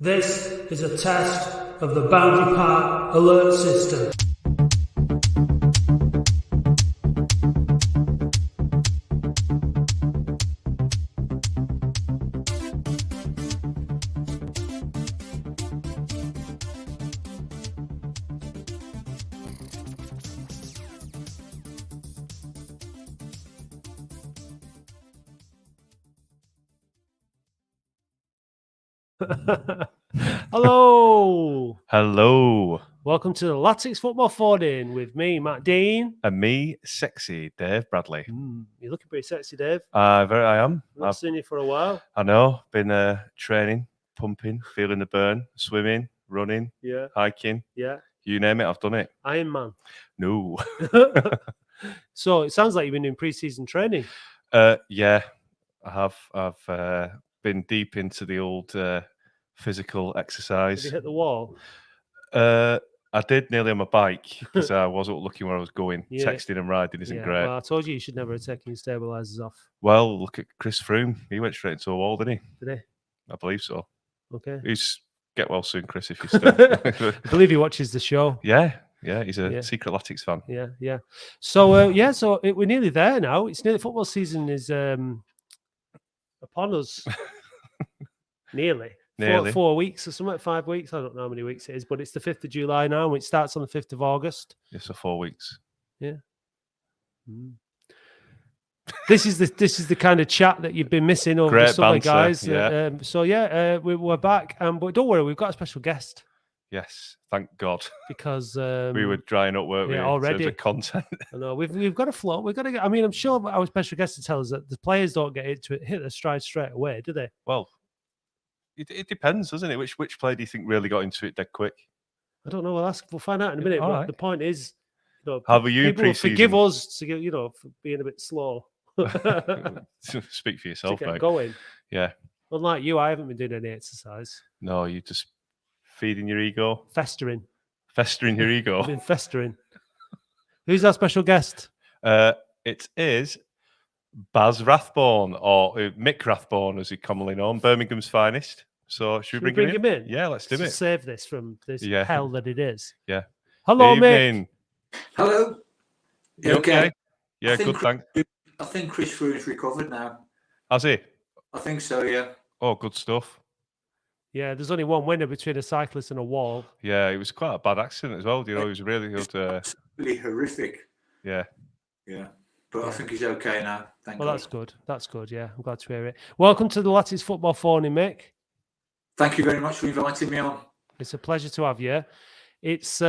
This is a test of the Boundary Park alert system. Hello. Hello. Welcome to the Latics Football 14 with me, Matt Dean. And me, sexy Dave Bradley. You're looking pretty sexy, Dave. I am. I've seen you for a while. I know. Been training, pumping, feeling the burn, swimming, running, hiking. Yeah. You name it, I've done it. Iron Man. No. So it sounds like you've been doing pre-season training. Yeah, I have. I've been deep into the old physical exercise. Have you hit the wall? I did nearly on my bike because I wasn't looking where I was going. Yeah. Texting and riding isn't great. Well, I told you should never have taken your stabilisers off. Well, look at Chris Froome. He went straight into a wall, didn't he? Did I believe so. Okay. He's get well soon, Chris, if you're still. I believe he watches the show. Yeah, he's a secret Latics fan. Yeah. So, we're nearly there now. It's nearly football season is upon us. Nearly. 4 weeks or something, 5 weeks. I don't know how many weeks it is, but it's the 5th of July now, and it starts on the 5th of August. Yeah, so 4 weeks. Yeah. This is the kind of chat that you've been missing over the summer, guys. Yeah. We're back, but don't worry, we've got a special guest. Yes, thank God. Because we were drying up, weren't we? Already. In terms of content. I know we've got a flow. We've got to get. I mean, I'm sure our special guest will tell us that the players don't hit their stride straight away, do they? Well, it depends, doesn't it? Which player do you think really got into it dead quick? I don't know. We'll find out in a minute. But right. The point is, how were you people forgive us to for being a bit slow. Speak for yourself, to get mate. Going. Yeah. Unlike you, I haven't been doing any exercise. No, you just feeding your ego. Festering your ego. I've been festering. Who's our special guest? It is Baz Rathbone, or Mick Rathbone, as he's commonly known, Birmingham's finest. So should we bring him in? Yeah, let's do it. Save this from this hell that it is. Yeah. Hello, Evening. Mick. Hello. You okay? Yeah, good, thanks. I think Chris Froome's recovered now. Has he? I think so, yeah. Oh, good stuff. Yeah, there's only one winner between a cyclist and a wall. Yeah, it was quite a bad accident as well. You know, it was really good. Absolutely horrific. Yeah. Yeah. But I think he's okay now. Thank God. That's good. That's good. Yeah, I'm glad to hear it. Welcome to the Latics Football 14, Mick. Thank you very much for inviting me on. It's a pleasure to have you. It's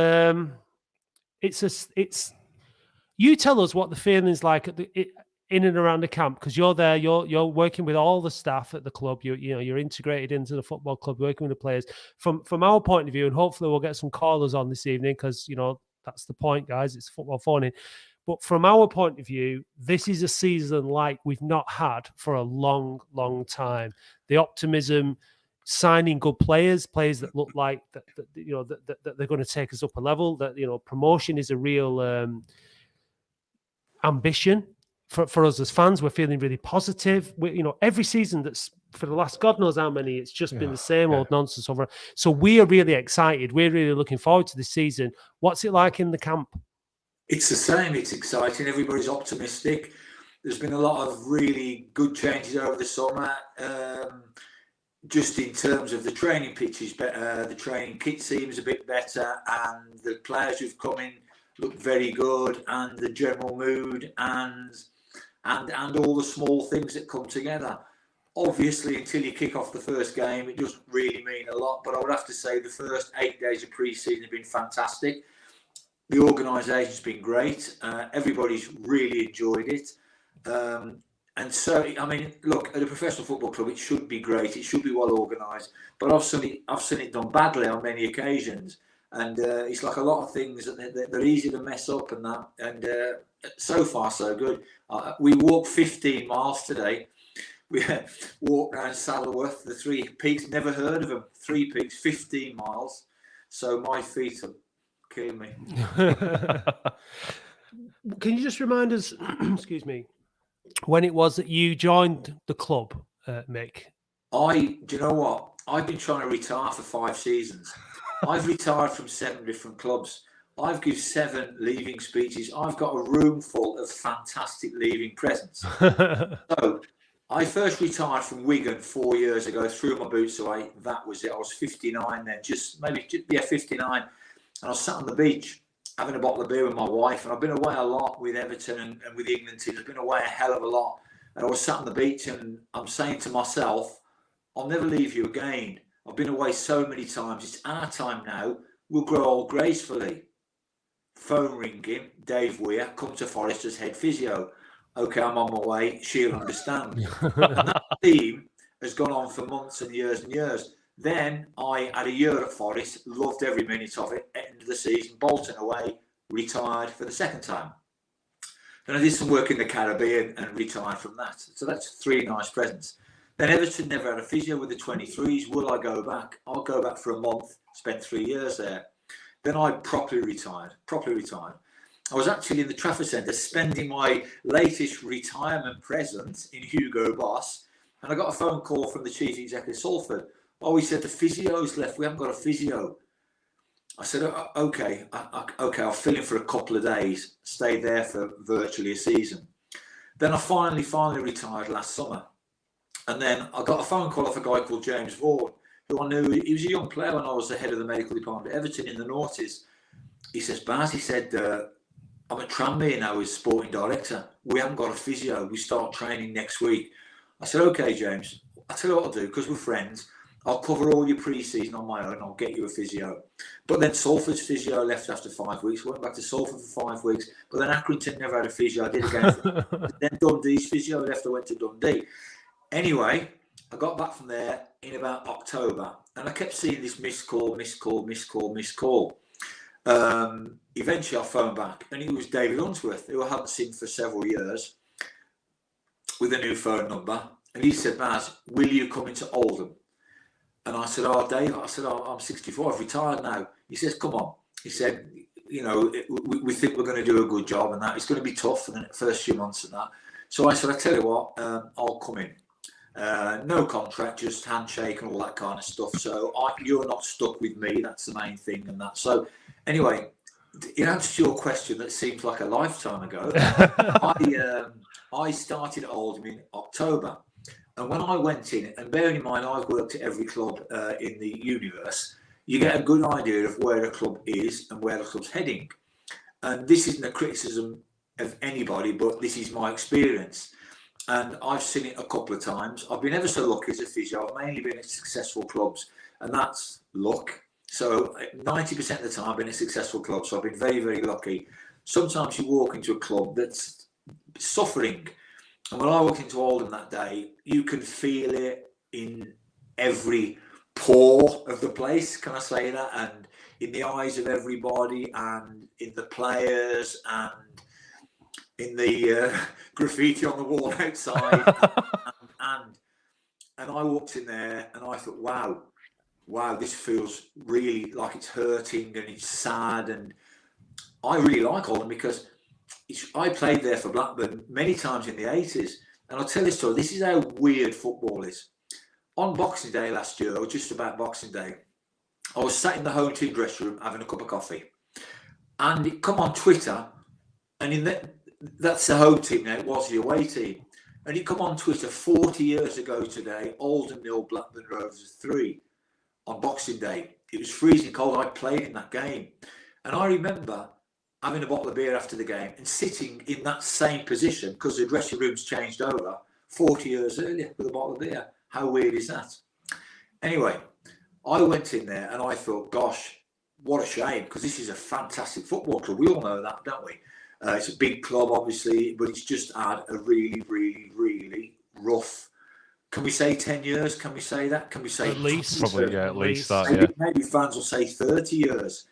you tell us what the feeling's like in and around the camp, because you're there. You're working with all the staff at the club. You're integrated into the football club, working with the players. From our point of view, and hopefully we'll get some callers on this evening, because that's the point, guys. It's football 14. But from our point of view, this is a season like we've not had for a long, long time. The optimism, signing good players that look like that they're going to take us up a level. That promotion is a real ambition for us as fans. We're feeling really positive. Every season that's for the last God knows how many, it's just been the same old nonsense over. So we are really excited. We're really looking forward to this season. What's it like in the camp? It's the same. It's exciting. Everybody's optimistic. There's been a lot of really good changes over the summer. Just in terms of the training pitch is better, the training kit seems a bit better, and the players who've come in look very good, and the general mood and all the small things that come together. Obviously, until you kick off the first game, it doesn't really mean a lot, but I would have to say the first 8 days of pre-season have been fantastic. The organisation's been great. Everybody's really enjoyed it. And so, I mean, look, at a professional football club, it should be great. It should be well organised. But I've seen it done badly on many occasions. And it's like a lot of things that they're easy to mess up and that. And so far, so good. We walked 15 miles today. We walked around Saddleworth, the 3 Peaks. Never heard of them. 3 Peaks, 15 miles. So my feet are killing me. Can you just remind us, excuse me, when it was that you joined the club, Mick? Do you know what? I've been trying to retire for 5 seasons. I've retired from 7 different clubs. I've given 7 leaving speeches. I've got a room full of fantastic leaving presents. So I first retired from Wigan 4 years ago, threw my boots away. That was it. I was 59 then, 59. And I was sat on the beach having a bottle of beer with my wife. And I've been away a lot with Everton and with the England teams. I've been away a hell of a lot. And I was sat on the beach and I'm saying to myself, I'll never leave you again. I've been away so many times. It's our time now. We'll grow old gracefully. Phone ringing, Dave Weir, come to Forest as head physio. Okay, I'm on my way. She'll understand. And that team has gone on for months and years and years. Then I had a year at Forest, loved every minute of it. End of the season, Bolton away, retired for the second time. Then I did some work in the Caribbean and retired from that. So that's 3 nice presents. Then Everton never had a physio with the 23s. Will I go back? I'll go back for a month, spent 3 years there. Then I properly retired. I was actually in the Trafford Centre spending my latest retirement present in Hugo Boss, and I got a phone call from the chief executive Salford. Oh, he said, the physio's left. We haven't got a physio. I said, okay, I'll fill in for a couple of days, stayed there for virtually a season. Then I finally retired last summer. And then I got a phone call off a guy called James Vaughan, who I knew. He was a young player when I was the head of the medical department at Everton in the noughties. He says, Baz, he said, I'm at Tranmere now as sporting director. We haven't got a physio. We start training next week. I said, okay, James, I'll tell you what I'll do, because we're friends. I'll cover all your pre-season on my own. I'll get you a physio. But then Salford's physio left after 5 weeks. Went back to Salford for 5 weeks. But then Accrington never had a physio. I did again. Then Dundee's physio left. I went to Dundee. Anyway, I got back from there in about October, and I kept seeing this missed call. Eventually, I phoned back, and it was David Unsworth, who I hadn't seen for several years, with a new phone number. And he said, Baz, will you come into Oldham? And I said, oh, Dave, I'm 64, I've retired now. He says, come on. He said, you know, we think we're going to do a good job and that. It's going to be tough for the first few months and that. So I said, I tell you what, I'll come in. No contract, just handshake and all that kind of stuff. So you're not stuck with me. That's the main thing and that. So anyway, in answer to your question, that seems like a lifetime ago. I started at Oldham in October. And when I went in, and bearing in mind I've worked at every club in the universe, you get a good idea of where a club is and where the club's heading. And this isn't a criticism of anybody, but this is my experience. And I've seen it a couple of times. I've been ever so lucky as a physio. I've mainly been at successful clubs, and that's luck. So 90% of the time I've been at successful clubs. So I've been very, very lucky. Sometimes you walk into a club that's suffering. And when I walked into Oldham that day, you can feel it in every pore of the place. Can I say that? And in the eyes of everybody, and in the players, and in the graffiti on the wall outside. and I walked in there and I thought, wow, this feels really like it's hurting and it's sad. And I really like Oldham because I played there for Blackburn many times in the 80s. And I'll tell this story. This is how weird football is. On Boxing Day last year, or just about Boxing Day, I was sat in the home team dressing room having a cup of coffee. And it come on Twitter, and that's the home team now, it was the away team. And it come on Twitter 40 years ago today, Oldham 0, Blackburn Rovers 3 on Boxing Day. It was freezing cold. I played in that game. And I remember having a bottle of beer after the game and sitting in that same position because the dressing room's changed over 40 years earlier with a bottle of beer. How weird is that? Anyway, I went in there and I thought, gosh, what a shame, because this is a fantastic football club. We all know that, don't we? It's a big club, obviously, but it's just had a really, really, really rough. Can we say 10 years? Can we say that? Can we say at least? Probably, yeah, at least that, yeah. Maybe fans will say 30 years.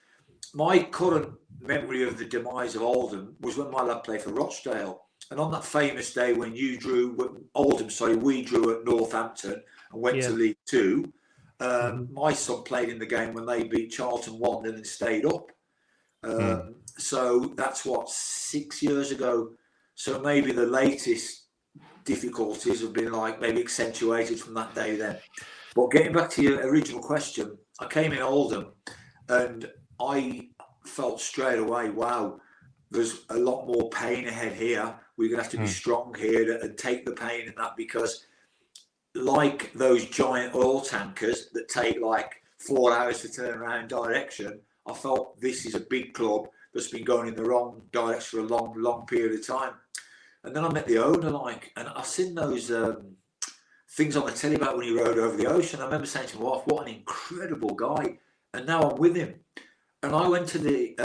My current memory of the demise of Oldham was when my lad played for Rochdale. And on that famous day when we drew at Northampton and went to League Two, my son played in the game when they beat Charlton 1-0 and stayed up. So that's 6 years ago. So maybe the latest difficulties have been like maybe accentuated from that day then. But getting back to your original question, I came in Oldham and I felt straight away, wow, there's a lot more pain ahead here. We're going to have to be strong here and take the pain in that, because like those giant oil tankers that take like 4 hours to turn around direction, I felt this is a big club that's been going in the wrong direction for a long, long period of time. And then I met the owner, and I've seen those things on the telly about when he rode over the ocean. I remember saying to my wife, what an incredible guy. And now I'm with him. And I went to the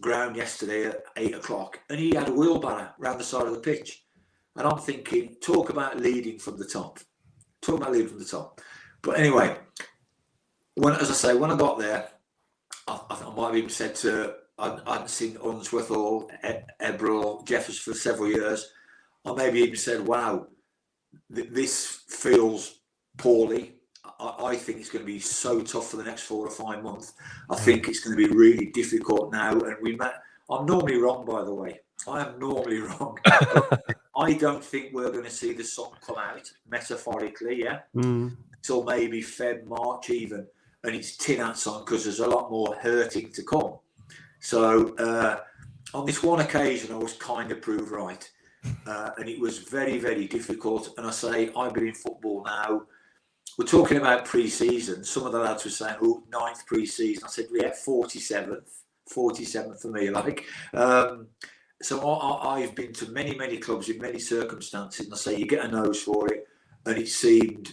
ground yesterday at 8 o'clock and he had a wheelbarrow around the side of the pitch. And I'm thinking, talk about leading from the top. But anyway, when I got there, I might have even said I hadn't seen Unsworth or Ebra or Jeffers for several years. I maybe even said, wow, this feels poorly. I think it's going to be so tough for the next 4 or 5 months. I think it's going to be really difficult now. And I'm normally wrong, by the way. I am normally wrong. I don't think we're going to see the sun come out, metaphorically, until maybe Feb, March even. And it's tin hats on because there's a lot more hurting to come. So on this one occasion, I was kind of proved right. And it was very, very difficult. And I say, I've been in football now. We're talking about pre-season. Some of the lads were saying, 9th pre-season. I said, yeah, 47th for me. So I've been to many, many clubs in many circumstances. And I say, you get a nose for it. And it seemed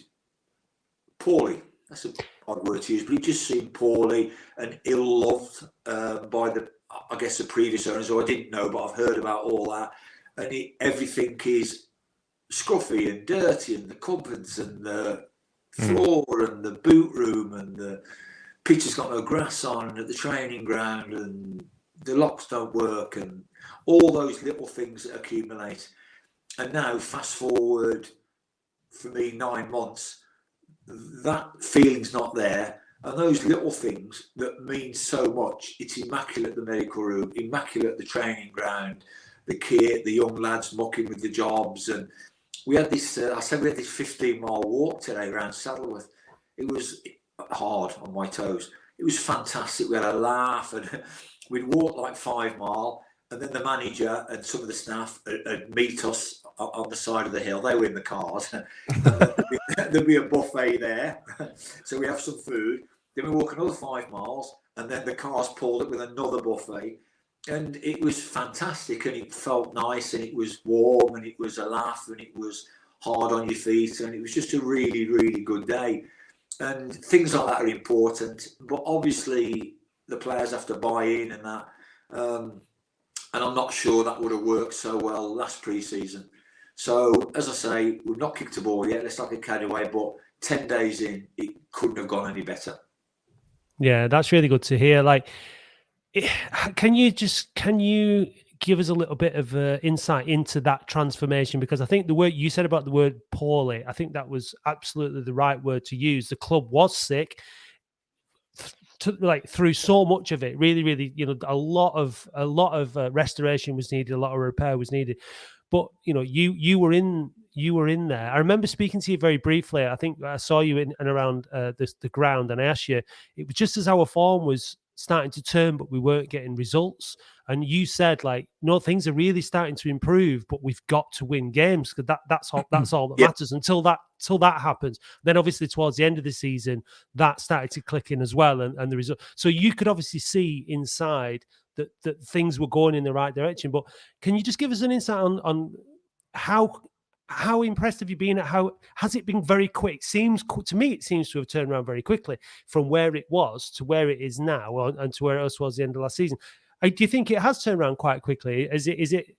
poorly. That's an odd word to use, but it just seemed poorly and ill-loved by the previous owners, who I didn't know, but I've heard about all that. And everything is scruffy and dirty, and the cupboards and the floor and the boot room and the pitch has got no grass on at the training ground and the locks don't work and all those little things that accumulate. And now, fast forward for me 9 months, that feeling's not there. And those little things that mean so much, it's immaculate, the medical room, immaculate, the training ground, the kit, the young lads mucking with the jobs. And we had this, I said we had this 15-mile walk today around Saddleworth. It was hard on my toes. It was fantastic. We had a laugh and we'd walk like 5 mile. And then the manager and some of the staff would meet us on the side of the hill. They were in the cars. There'd be a buffet there. So we have some food. Then we walk another 5 miles. And then the cars pulled up with another buffet. And it was fantastic. And it felt nice. And it was warm. And it was a laugh. And it was hard on your feet. And it was just a really, really good day. And things like that are important. But obviously, the players have to buy in and that. And I'm not sure that would have worked so well last pre-season. So, as I say, we've not kicked a ball yet. Let's not get carried away. But 10 days in, it couldn't have gone any better. Yeah, that's really good to hear. Can you give us a little bit of insight into that transformation? Because I think the word you said about the word poorly, I think that was absolutely the right word to use. The club was sick. Through so much of it, really, a lot of restoration was needed, a lot of repair was needed. But you were in there. I remember speaking to you very briefly. I think I saw you in and around the ground, and I asked you. It was just as our form was starting to turn, but we weren't getting results. And you said, no, things are really starting to improve, but we've got to win games, because that's all that matters until that happens. Then obviously towards the end of the season, that started to click in as well, and the result. So you could obviously see inside that things were going in the right direction. But can you just give us an insight on how impressed have you been? How has it been very quick? To me, it seems to have turned around very quickly from where it was to where it is now, and to where it was towards the end of last season. Do you think it has turned around quite quickly? Is it?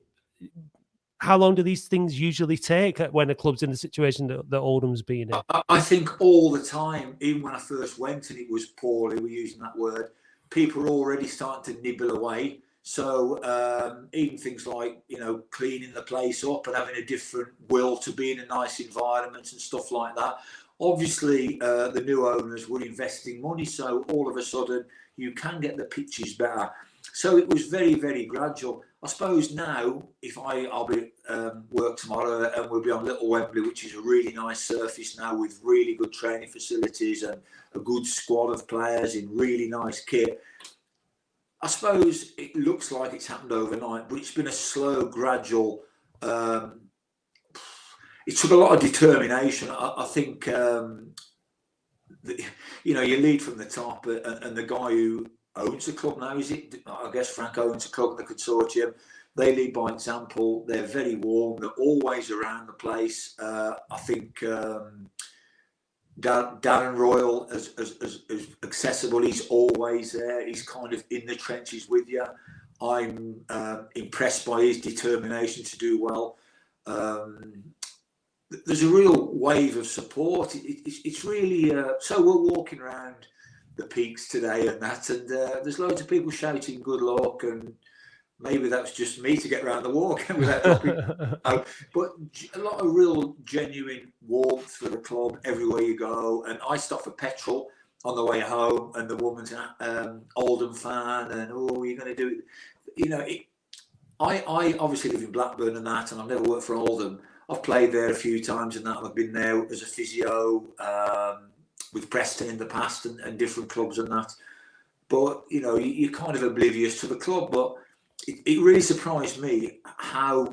How long do these things usually take when a club's in the situation that Oldham's been in? I think all the time, even when I first went and it was poorly, we're using that word, people are already starting to nibble away. So even things like, cleaning the place up and having a different will to be in a nice environment and stuff like that. Obviously, the new owners were investing money, so all of a sudden you can get the pitches better. So it was very, very gradual. I suppose now, if I'll be work tomorrow and we'll be on Little Wembley, which is a really nice surface now with really good training facilities and a good squad of players in really nice kit. I suppose it looks like it's happened overnight, but it's been a slow, gradual. It took a lot of determination. I think, you lead from the top, and the guy who owns the club now, I guess Frank owns the club, the consortium. They lead by example. They're very warm. They're always around the place. I think Darren Royal is accessible. He's always there. He's kind of in the trenches with you. I'm impressed by his determination to do well. There's a real wave of support. It's really so we're walking around the peaks today and there's loads of people shouting good luck, and maybe that's just me to get around the walk without dropping. But a lot of real genuine warmth for the club everywhere you go. And I stop for petrol on the way home, and the woman's an Oldham fan, and you're going to do it. I obviously live in Blackburn and I've never worked for Oldham. I've played there a few times and I've been there as a physio with Preston in the past and different clubs and that. But, you're kind of oblivious to the club. But it really surprised me how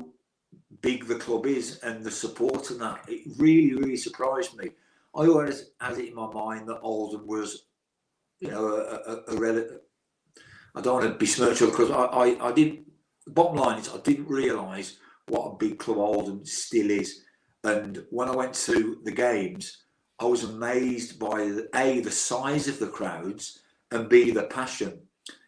big the club is and the support and that. It really, really surprised me. I always had it in my mind that Oldham was, a relative. I don't want to besmirch it because I didn't. The bottom line is I didn't realise what a big club Oldham still is. And when I went to the games, I was amazed by A, the size of the crowds, and B, the passion.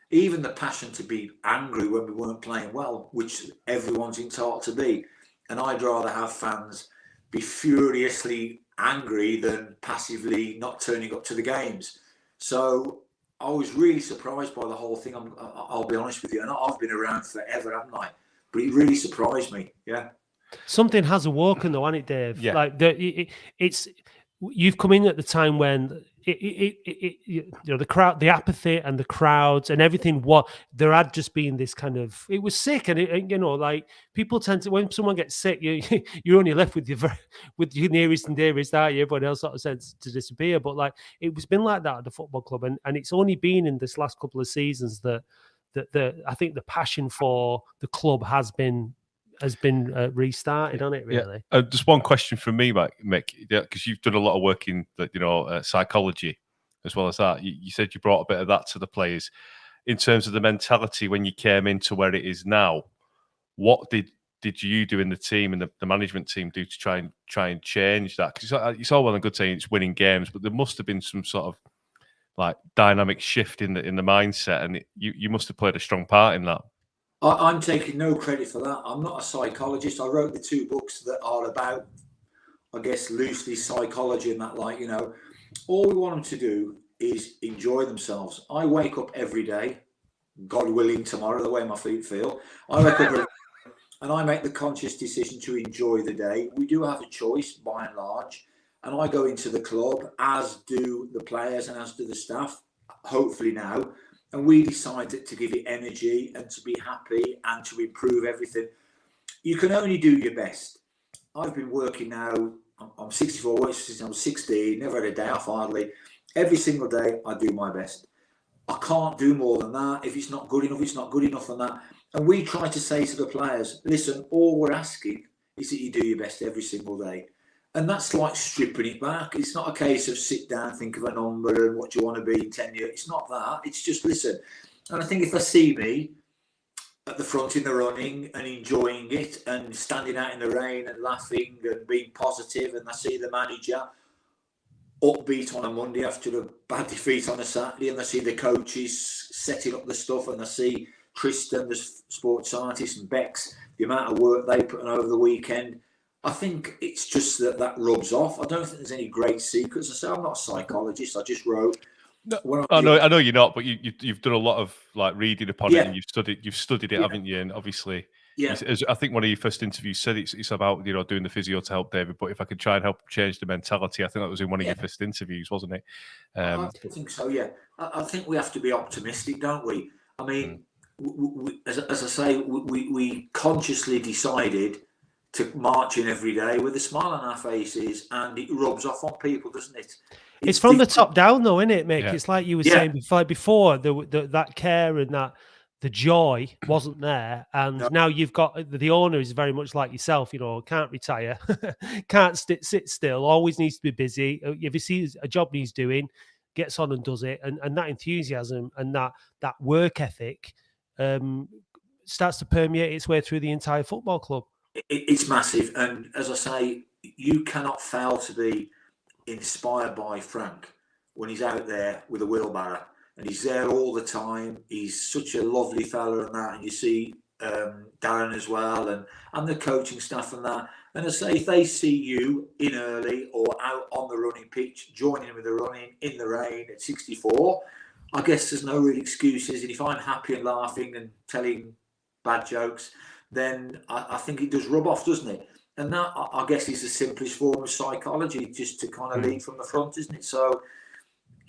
Even the passion to be angry when we weren't playing well, which everyone's entitled to be. And I'd rather have fans be furiously angry than passively not turning up to the games. So I was really surprised by the whole thing. I'll be honest with you. And I've been around forever, haven't I? But it really surprised me. Yeah. Something has awoken, though, hasn't it, Dave? Yeah. Like it's you've come in at the time when the crowd, the apathy, and the crowds and everything. What there had just been this kind of, it was sick, and like people tend to, when someone gets sick, you're only left with your nearest and dearest, aren't you? Everybody else sort of tends to disappear. But like it was been like that at the football club, and it's only been in this last couple of seasons that I think the passion for the club has been restarted on it, really. Yeah. Just one question from me, Mick, because you've done a lot of work in psychology as well as that. You said you brought a bit of that to the players in terms of the mentality when you came into where it is now. What did you do in the team and the management team do to try and change that? Because it's all well and good saying it's winning games, but there must have been some sort of like dynamic shift in the mindset, and you must have played a strong part in that. I'm taking no credit for that. I'm not a psychologist. I wrote the 2 books that are about, I guess, loosely psychology and that, all we want them to do is enjoy themselves. I wake up every day, God willing tomorrow, the way my feet feel. I wake up and I make the conscious decision to enjoy the day. We do have a choice, by and large. And I go into the club, as do the players and as do the staff, hopefully now. And we decided to give it energy and to be happy and to improve everything. You can only do your best. I've been working now, I'm 64, worked since I was 16, never had a day off hardly. Every single day I do my best. I can't do more than that. If it's not good enough, it's not good enough than that. And we try to say to the players, listen, all we're asking is that you do your best every single day. And that's like stripping it back. It's not a case of sit down, think of a number and what you want to be in 10 years. It's not that. It's just listen. And I think if they see me at the front in the running and enjoying it and standing out in the rain and laughing and being positive, and I see the manager upbeat on a Monday after a bad defeat on a Saturday, and I see the coaches setting up the stuff, and I see Tristan, the sports scientist, and Bex, the amount of work they put in over the weekend, I think it's just that rubs off. I don't think there's any great secrets. I say I'm not a psychologist. I just wrote. No, I know you're not, but you've done a lot of like reading upon it, and you've studied it, haven't you? And obviously, as I think one of your first interviews said it's about doing the physio to help David. But if I could try and help change the mentality, I think that was in one of your first interviews, wasn't it? I think so. Yeah, I think we have to be optimistic, don't we? I mean, as I say, we consciously decided to march in every day with a smile on our faces, and it rubs off on people, doesn't it? It's from the top down, though, isn't it, Mick? Yeah. It's like you were saying before, that care and the joy wasn't there, and now you've got the owner is very much like yourself. Can't retire, can't sit still, always needs to be busy. If he sees a job he's doing, gets on and does it, and that enthusiasm and that work ethic starts to permeate its way through the entire football club. It's massive, and as I say, you cannot fail to be inspired by Frank when he's out there with a wheelbarrow, and he's there all the time. He's such a lovely fella and that, and you see Darren as well, and the coaching staff and that. And I say, if they see you in early or out on the running pitch, joining with the running in the rain at 64, I guess there's no real excuses. And if I'm happy and laughing and telling bad jokes, then I think it does rub off, doesn't it? And that, I guess, is the simplest form of psychology, just to kind of lead from the front, isn't it? So,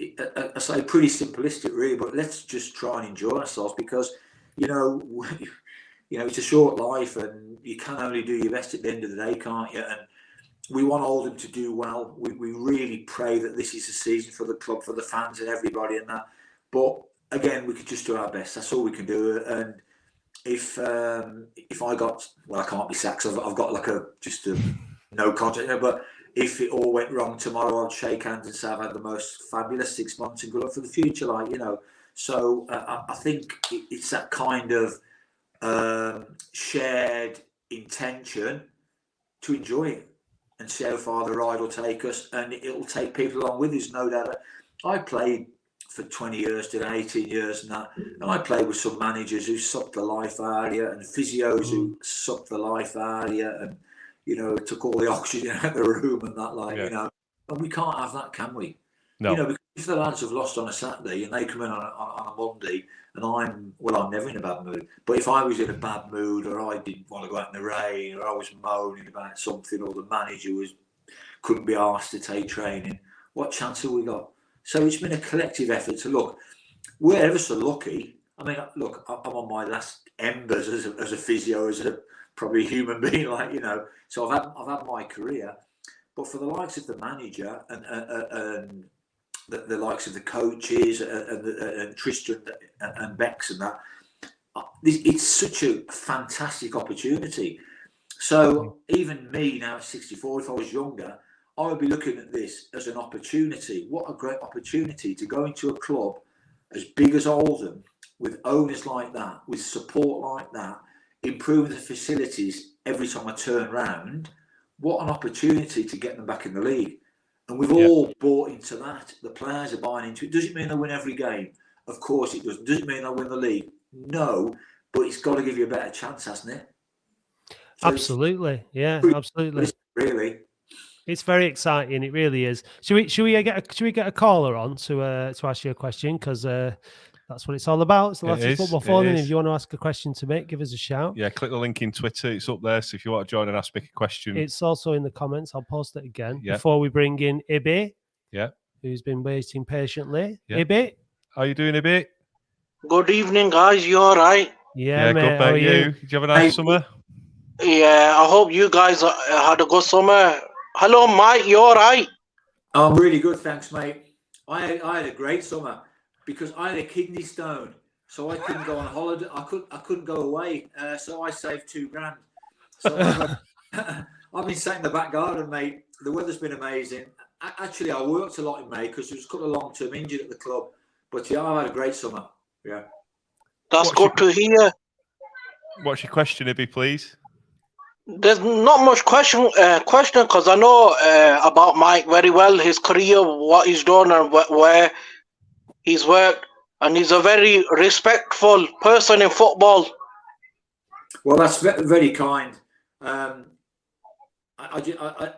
I say pretty simplistic, really, but let's just try and enjoy ourselves, because, it's a short life, and you can only do your best at the end of the day, can't you? And we want Oldham to do well. We really pray that this is a season for the club, for the fans and everybody and that. But again, we could just do our best. That's all we can do. And if I got, well, I can't be sacked. So I've got like just a no contract. But if it all went wrong tomorrow, I'd shake hands and say I've had the most fabulous 6 months and good luck for the future. So I think it's that kind of shared intention to enjoy it and see how far the ride will take us, and it'll take people along with us, no doubt. I played for 20 years, did 18 years and that, and I played with some managers who sucked the life out of you, and physios who sucked the life out of you, and took all the oxygen out of the room and that, and we can't have that, can we? No. Because if the lads have lost on a Saturday and they come in on a Monday, and I'm never in a bad mood. But if I was in a bad mood, or I didn't want to go out in the rain, or I was moaning about something, or the manager couldn't be asked to take training, what chance have we got? So it's been a collective effort to look. We're ever so lucky. I mean, look, I'm on my last embers as a physio, as a probably human being, So I've had my career, but for the likes of the manager and the likes of the coaches and Tristan and Bex and that, it's such a fantastic opportunity. So even me now at 64, if I was younger, I would be looking at this as an opportunity. What a great opportunity to go into a club as big as Oldham, with owners like that, with support like that, improving the facilities every time I turn round. What an opportunity to get them back in the league. And we've all bought into that. The players are buying into it. Does it mean they'll win every game? Of course it does. Does it mean they'll win the league? No, but it's got to give you a better chance, hasn't it? So absolutely. Yeah, absolutely. Really. It's very exciting. It really is. Should we get a caller on to ask you a question? Because that's what it's all about. It's the Lads of Football phone. And if you want to ask a question to Mick, give us a shout. Yeah, click the link in Twitter. It's up there. So if you want to join and ask Mick a question, it's also in the comments. I'll post it again before we bring in Ibi. Yeah, who's been waiting patiently. Yeah. Ibi, how you doing, Ibi? Good evening, guys. You all right? Yeah, mate. Good. About you? Did you have a nice summer? Yeah, I hope you guys had a good summer. Hello, Mike. You all right? I'm really good, thanks, mate. I had a great summer because I had a kidney stone, so I couldn't go on holiday. I couldn't go away, so I saved $2,000. So I've been sat in the back garden, mate. The weather's been amazing. Actually, I worked a lot in May because there was a couple of long-term injured at the club. But yeah, I had a great summer. Yeah, that's good to hear. What's your question, Ibi, please? There's not much question because I know about Mike very well, his career, what he's done, and where he's worked, and he's a very respectful person in football. Well, that's very kind.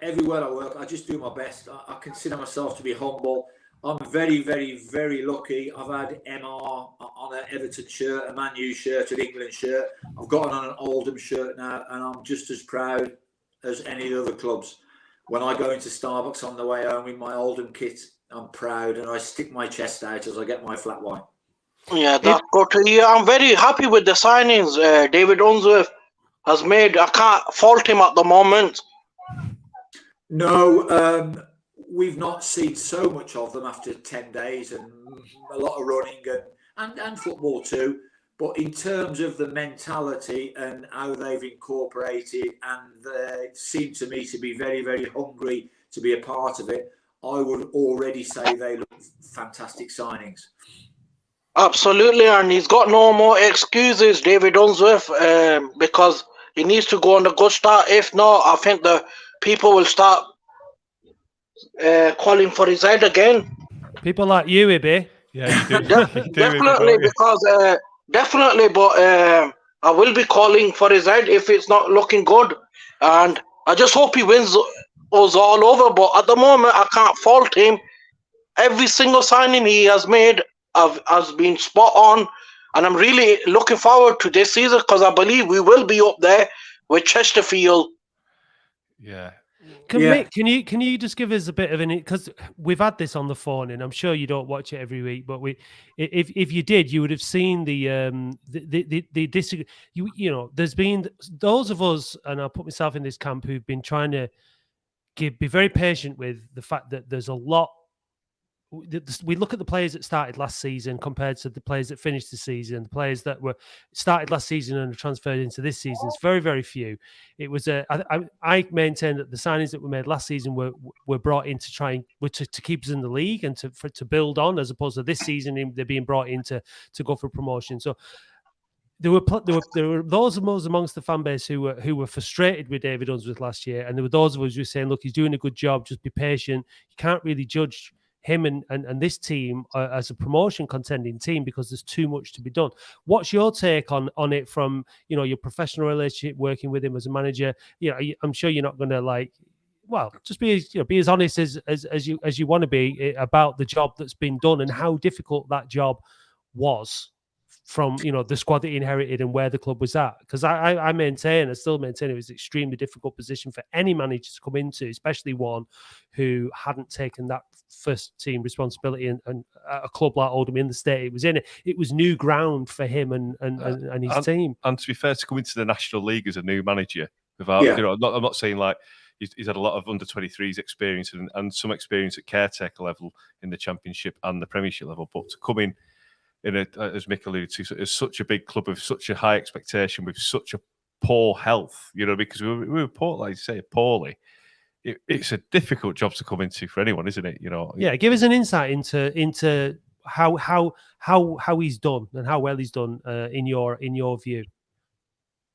Everywhere I work, I just do my best. I consider myself to be humble. I'm very, very, very lucky. I've had MR on an Everton shirt, a Man U shirt, an England shirt. I've got on an Oldham shirt now, and I'm just as proud as any other clubs. When I go into Starbucks on the way home in my Oldham kit, I'm proud, and I stick my chest out as I get my flat white. Yeah, that's good to hear. I'm very happy with the signings David Unsworth has made. I can't fault him at the moment. No, we've not seen so much of them after 10 days and a lot of running and football too. But in terms of the mentality and how they've incorporated, and they seem to me to be very, very hungry to be a part of it, I would already say they look fantastic signings. Absolutely, and he's got no more excuses, David Unsworth, because he needs to go on a good start. If not, I think the people will start calling for his head again. People like you, Ibi. Yeah, you do. Definitely, because definitely, but I will be calling for his head if it's not looking good, and I just hope he wins us all over. But at the moment, I can't fault him. Every single signing he has made has been spot on, and I'm really looking forward to this season because I believe we will be up there with Chesterfield. Yeah. Mick, can you just give us a bit of an, because we've had this on the phone, and I'm sure you don't watch it every week, but if you did, you would have seen the disagree. You know, there's been those of us, and I'll put myself in this camp, who've been trying to be very patient with the fact that there's a lot. We look at the players that started last season compared to the players that finished the season. The players that were started last season and are transferred into this season, it's very, very few. It was I maintain that the signings that were made last season were brought in to try and to keep us in the league and to build on, as opposed to this season they're being brought in to go for promotion. So there were those of us amongst the fan base who were frustrated with David Unsworth last year, and there were those of us who were saying, "Look, he's doing a good job. Just be patient. You can't really judge him and this team as a promotion contending team because there's too much to be done." What's your take on it from, you know, your professional relationship working with him as a manager? You know, I'm sure you're not going to just be as honest as you want to be about the job that's been done and how difficult that job was from, you know, the squad that he inherited and where the club was at. Because I still maintain it was an extremely difficult position for any manager to come into, especially one who hadn't taken that first team responsibility and a club like Oldham in the state it was in. It was new ground for him and his team. And to be fair, to come into the National League as a new manager, without you know, I'm not saying like he's had a lot of under-23s experience and some experience at caretaker level in the Championship and the Premiership level, but to come in as Mick alluded to, is such a big club with such a high expectation, with such a poor health, you know, because we were poor, like you say, poorly. It's a difficult job to come into for anyone, isn't it? You know. Yeah, give us an insight into how he's done and how well he's done in your view.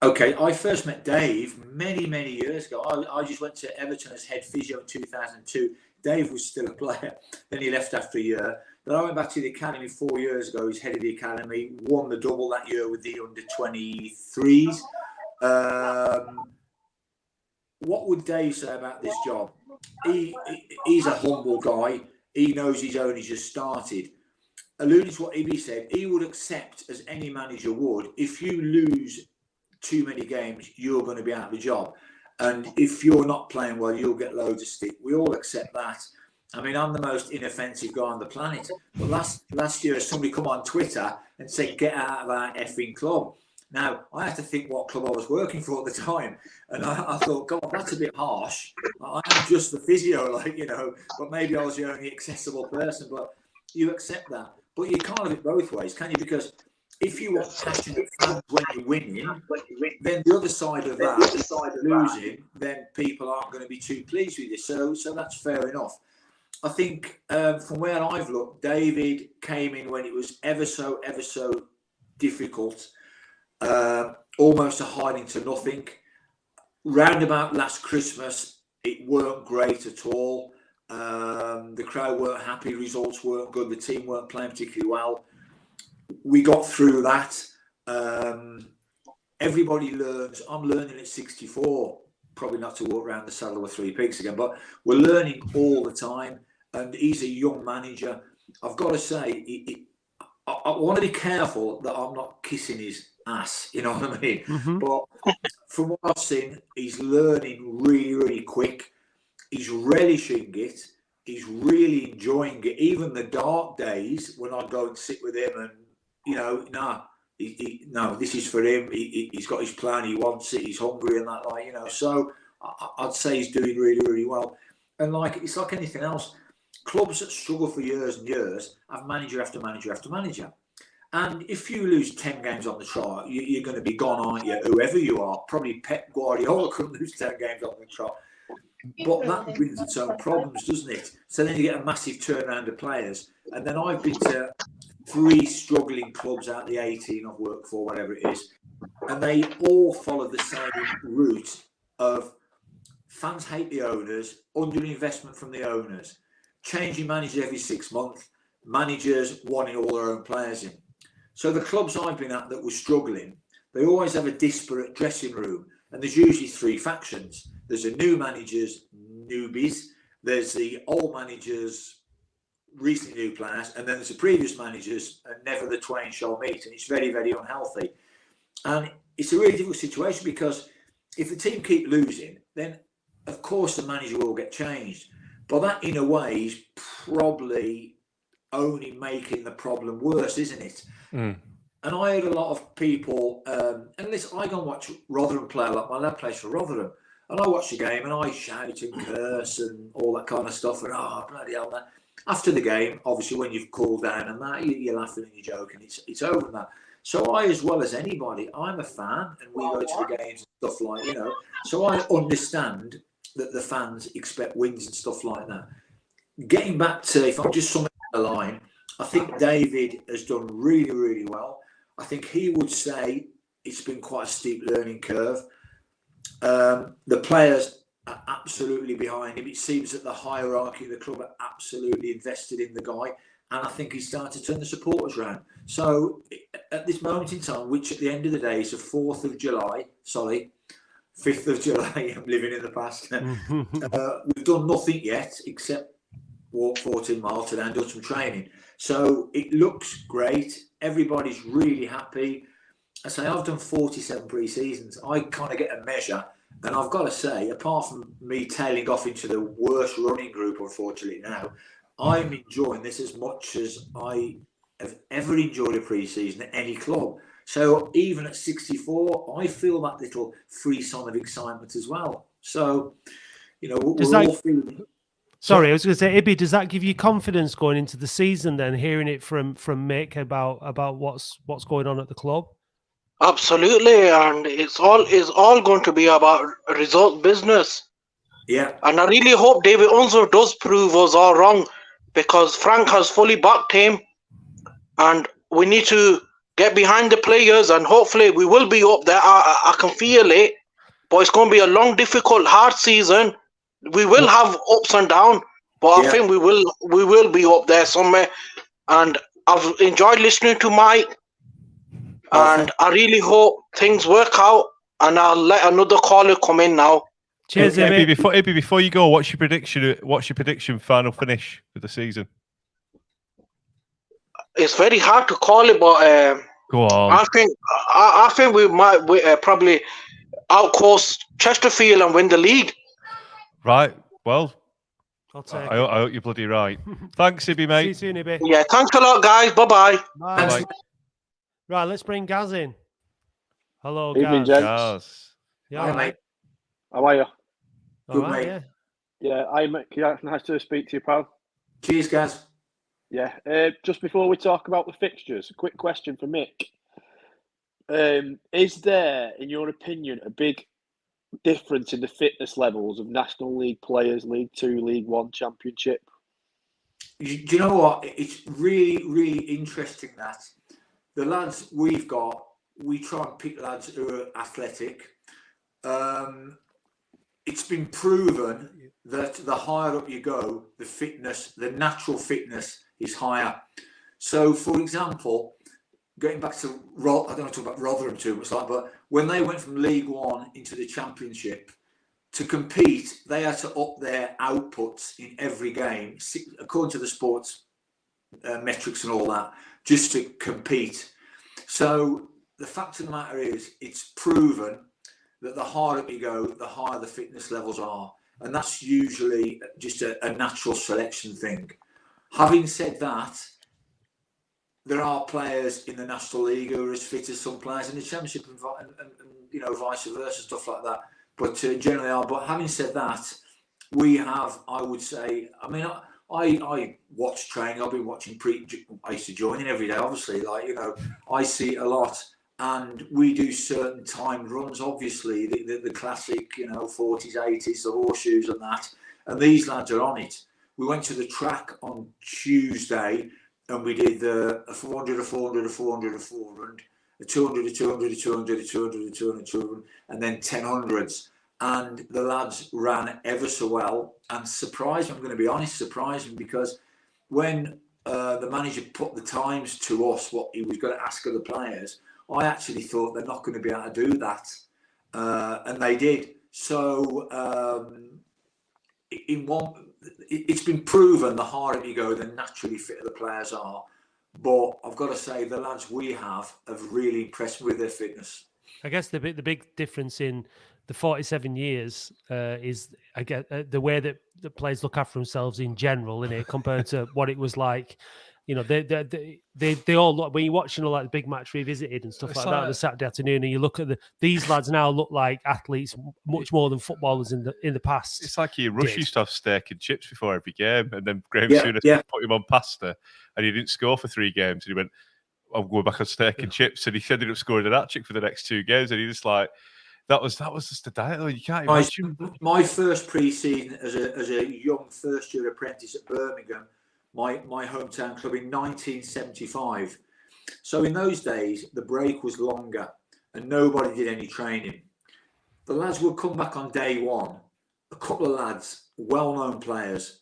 Okay, I first met Dave many years ago. I just went to Everton as head physio in 2002. Dave was still a player. Then he left after a year. Then I went back to the academy 4 years ago. He's head of the academy, won the double that year with the under-23s. What would Dave say about this job? He's a humble guy. He knows he's only just started. Alluding to what Ibi said, he would accept, as any manager would, if you lose too many games, you're going to be out of the job. And if you're not playing well, you'll get loads of stick. We all accept that. I mean, I'm the most inoffensive guy on the planet. But last year, somebody come on Twitter and said, "Get out of our effing club." Now, I had to think what club I was working for at the time. And I thought, God, that's a bit harsh. I am just the physio, like, you know, but maybe I was the only accessible person. But you accept that. But you can't have it both ways, can you? Because if you want passionate fans when you're winning, then the other side of that, losing, then people aren't going to be too pleased with you. So that's fair enough. I think from where I've looked, David came in when it was ever so difficult, almost a hiding to nothing. Round about last Christmas, it weren't great at all. The crowd weren't happy, results weren't good, the team weren't playing particularly well. We got through that. Everybody learns. I'm learning at 64. Probably not to walk around the saddle with 3 pigs again, but we're learning all the time. And he's a young manager. I've got to say, I want to be careful that I'm not kissing his ass, you know what I mean? Mm-hmm. But from what I've seen, he's learning really quick. He's relishing it. He's really enjoying it. Even the dark days when I go and sit with him and no, no, this is for him. He's got his plan. He wants it. He's hungry and that, like, So I'd say he's doing really, really well. And like it's like anything else, clubs that struggle for years and years have manager after manager after manager. And if you lose 10 games on the trot, you're going to be gone, aren't you? Whoever you are, probably Pep Guardiola couldn't lose 10 games on the trot. But that brings its own problems, doesn't it? So then you get a massive turnaround of players. And then I've been to 3 struggling clubs out of the 18 I've worked for, whatever it is. And they all follow the same route of fans hate the owners, underinvestment from the owners, changing managers every 6 months, managers wanting all their own players in. So the clubs I've been at that were struggling, they always have a disparate dressing room. And there's usually 3 factions. There's a new managers, newbies. There's the old managers, recently new players. And then there's the previous managers, and never the twain shall meet. And it's very, very unhealthy. And it's a really difficult situation because if the team keep losing, then of course the manager will get changed. But that, in a way, is probably only making the problem worse, isn't it? Mm. And I heard a lot of people, and listen, I go and watch Rotherham play a lot. My lad plays for Rotherham. And I watch the game and I shout and curse and all that kind of stuff. And, bloody hell, man. After the game, obviously, when you've cooled down and that, you're laughing and you're joking. It's over that. So I, as well as anybody, I'm a fan and we go to the games and stuff like, So I understand that the fans expect wins and stuff like that. Getting back to, if I'm just summing the line, I think David has done really, really well. I think he would say it's been quite a steep learning curve. The players are absolutely behind him. It seems that the hierarchy of the club are absolutely invested in the guy. And I think he's starting to turn the supporters around. So at this moment in time, which at the end of the day is the 5th of July, I'm living in the past. We've done nothing yet except walk 14 miles today and done some training. So it looks great. Everybody's really happy. I say I've done 47 pre-seasons. I kind of get a measure. And I've got to say, apart from me tailing off into the worst running group, unfortunately now, I'm enjoying this as much as I have ever enjoyed a pre-season at any club. So even at 64, I feel that little frisson of excitement as well. So, we're all feeling... Sorry, I was going to say, Ibby, does that give you confidence going into the season then, hearing it from Mick about what's going on at the club? Absolutely, and it's all going to be about result business. Yeah. And I really hope David Unser does prove us all wrong, because Frank has fully backed him, and we need to get behind the players, and hopefully we will be up there. I can feel it, but it's going to be a long, difficult, hard season. We will have ups and downs, but I think we will be up there somewhere. And I've enjoyed listening to Mike, and I really hope things work out. And I'll let another caller come in now. Cheers, Ibby. Before you go, what's your prediction? What's your prediction? Final finish for the season? It's very hard to call it, but go on. I think we might probably outcourse Chesterfield and win the league. Right. Well, I'll take I hope you're bloody right. Thanks, Ibby, mate. See you soon, Ibby. Yeah, thanks a lot, guys. Bye-bye. Bye. Right, let's bring Gaz in. Hello, Gaz. Evening, gents. Yeah, mate. How are you? Good, right, mate. Yeah, I'm nice to speak to you, pal. Cheers, Gaz. Yeah, just before we talk about the fixtures, a quick question for Mick. Is there, in your opinion, a big difference in the fitness levels of National League players, League Two, League One, Championship? Do you know what? It's really, really interesting that the lads we've got, we try and pick lads who are athletic. It's been proven that the higher up you go, the fitness, the natural fitness is higher. So, for example, getting back to, I don't want to talk about Rotherham too much, but when they went from League One into the Championship, to compete, they had to up their outputs in every game, according to the sports metrics and all that, just to compete. So the fact of the matter is, it's proven that the higher up you go, the higher the fitness levels are. And that's usually just a natural selection thing. Having said that, there are players in the National League who are as fit as some players in the Championship, and vice versa, stuff like that. But generally are. But having said that, we have, I would say, I mean, I watch training. I've been watching I used to join in every day, obviously. I see it a lot, and we do certain timed runs. Obviously, the classic, 40s, 80s, the horseshoes and that. And these lads are on it. We went to the track on Tuesday, and we did a 400, a 400, a 400, a 400, a 200, a 200, a 200, a 200, a 200, a 200, and then 1000s. And the lads ran ever so well, and surprised me, I'm going to be honest, surprised me, because when the manager put the times to us, what he was going to ask of the players, I actually thought they're not going to be able to do that. And they did. So it's been proven the harder you go, the naturally fitter the players are. But I've got to say, the lads we have really impressed me with their fitness. I guess the big difference in the 47 years is, I guess, the way that the players look after themselves in general, innit, compared to what it was like. They all look, when you're watching all like the big match revisited and stuff like that on a Saturday afternoon, and you look at these lads now look like athletes much more than footballers in the past. It's like Rush used to have steak and chips before every game, and then Graham Souness put him on pasta, and he didn't score for 3 games, and he went, "I'm going back on steak and chips," and he ended up scoring an hat-trick for the next 2 games, and he just like. That was just the diet. You can't imagine. My first pre-season as a young first-year apprentice at Birmingham, my hometown club, in 1975. So in those days, the break was longer and nobody did any training. The lads would come back on day one. A couple of lads, well-known players,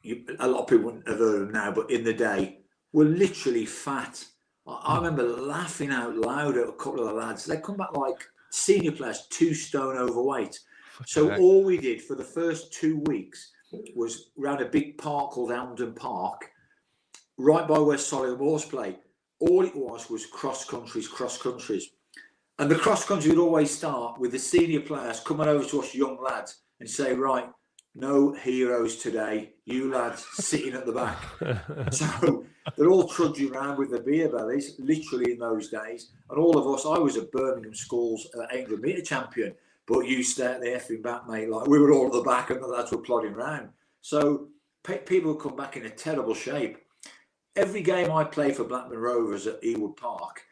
a lot of people wouldn't have heard of them now, but in the day, were literally fat. I remember laughing out loud at a couple of the lads. They come back like senior players, 2 stone overweight. So all we did for the first 2 weeks was round a big park called Oldham Park, right by where Solihull Moors play. All it was cross countries. And the cross country would always start with the senior players coming over to us young lads and say, right, no heroes today, you lads sitting at the back. So they're all trudging around with their beer bellies, literally in those days. And all of us, I was at Birmingham School's 800 metre champion, but you stay at the effing back, mate. Like, we were all at the back and the lads were plodding around. So people would come back in a terrible shape. Every game I played for Blackburn Rovers at Ewood Park,